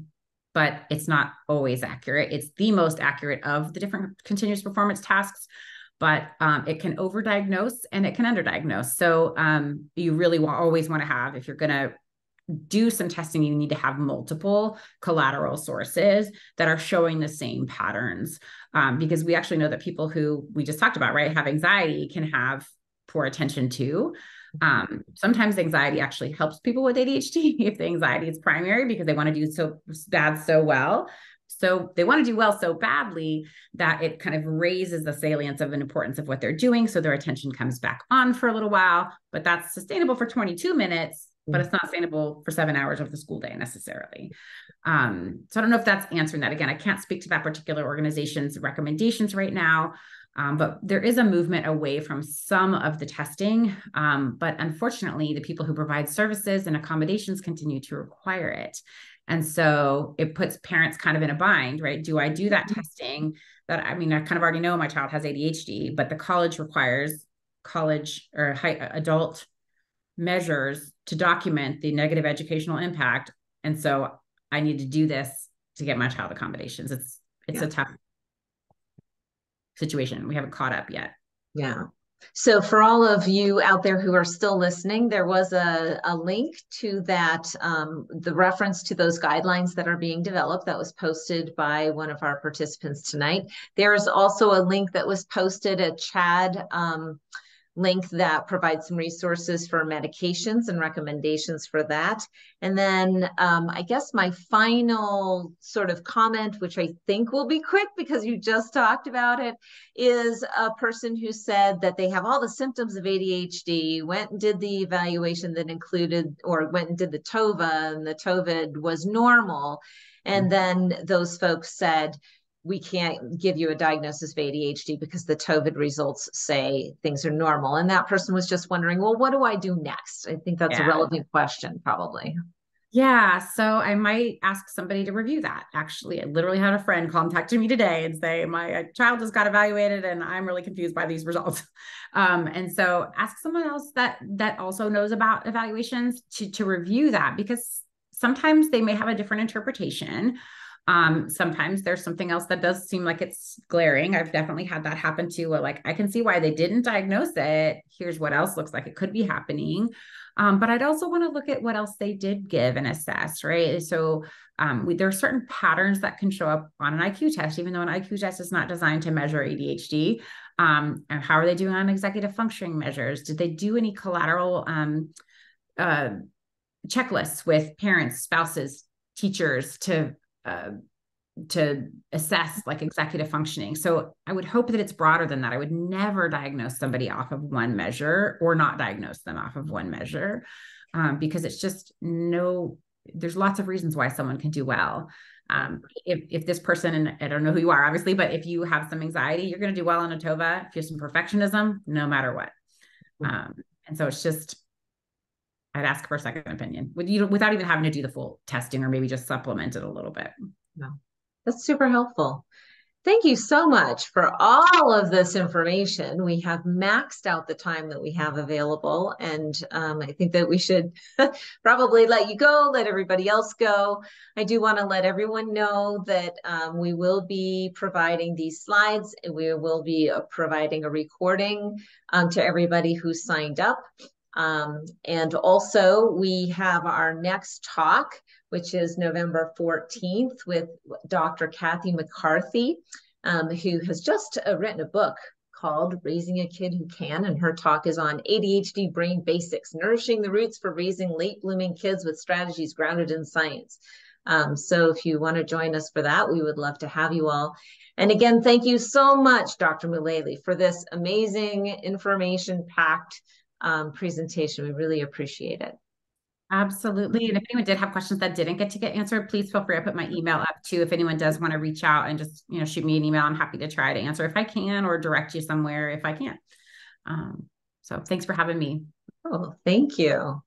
but it's not always accurate. It's the most accurate of the different continuous performance tasks, but it can overdiagnose and it can underdiagnose. So you really always want to have, if you're going to do some testing, you need to have multiple collateral sources that are showing the same patterns, because we actually know that people who we just talked about, right, have anxiety can have poor attention too. Sometimes anxiety actually helps people with ADHD if the anxiety is primary because they want to do so bad, so well. So they want to do well so badly that it kind of raises the salience of an importance of what they're doing. So their attention comes back on for a little while, but that's sustainable for 22 minutes but it's not sustainable for 7 hours of the school day necessarily. So I don't know if that's answering that. Again, I can't speak to that particular organization's recommendations right now, but there is a movement away from some of the testing. But unfortunately, the people who provide services and accommodations continue to require it. And so it puts parents kind of in a bind, right? Do I do that testing that, I mean, I kind of already know my child has ADHD, but the college requires college or adult measures to document the negative educational impact. And so I need to do this to get my child accommodations. It's a tough situation. We haven't caught up yet. Yeah. So for all of you out there who are still listening, there was a link to that, the reference to those guidelines that are being developed that was posted by one of our participants tonight. There is also a link that was posted at Chad link that provides some resources for medications and recommendations for that. And then I guess my final sort of comment, which I think will be quick because you just talked about it, is a person who said that they have all the symptoms of ADHD, went and did the evaluation that included, or went and did the TOVA, and the TOVA was normal. And then those folks said, we can't give you a diagnosis of ADHD because the TOVA results say things are normal. And that person was just wondering, well, what do I do next? I think that's a relevant question, probably. Yeah. So I might ask somebody to review that. Actually, I literally had a friend contact me today and say, my child just got evaluated and I'm really confused by these results. And so ask someone else that also knows about evaluations to review that, because sometimes they may have a different interpretation. Sometimes there's something else that does seem like it's glaring. I've definitely had that happen too, where like, I can see why they didn't diagnose it. Here's what else looks like it could be happening. But I'd also want to look at what else they did give and assess, right? So there are certain patterns that can show up on an IQ test, even though an IQ test is not designed to measure ADHD. And how are they doing on executive functioning measures? Did they do any collateral checklists with parents, spouses, teachers to assess like executive functioning? So I would hope that it's broader than that. I would never diagnose somebody off of one measure or not diagnose them off of one measure, because it's just there's lots of reasons why someone can do well. If this person, and I don't know who you are, obviously, but if you have some anxiety, you're going to do well on a TOVA. If you have some perfectionism, no matter what. And so it's just, I'd ask for a second opinion without even having to do the full testing, or maybe just supplement it a little bit. No, that's super helpful. Thank you so much for all of this information. We have maxed out the time that we have available, and I think that we should probably let you go, let everybody else go. I do want to let everyone know that we will be providing these slides. We will be providing a recording to everybody who signed up. And also we have our next talk, which is November 14th with Dr. Kathy McCarthy, who has just written a book called Raising a Kid Who Can. And her talk is on ADHD brain basics, nourishing the roots for raising late blooming kids with strategies grounded in science. So if you want to join us for that, we would love to have you all. And again, thank you so much, Dr. Mullaley, for this amazing information-packed presentation. We really appreciate it. Absolutely. And if anyone did have questions that didn't get answered, please feel free to put my email up too. If anyone does want to reach out and just, shoot me an email, I'm happy to try to answer if I can, or direct you somewhere if I can. So thanks for having me. Oh, thank you.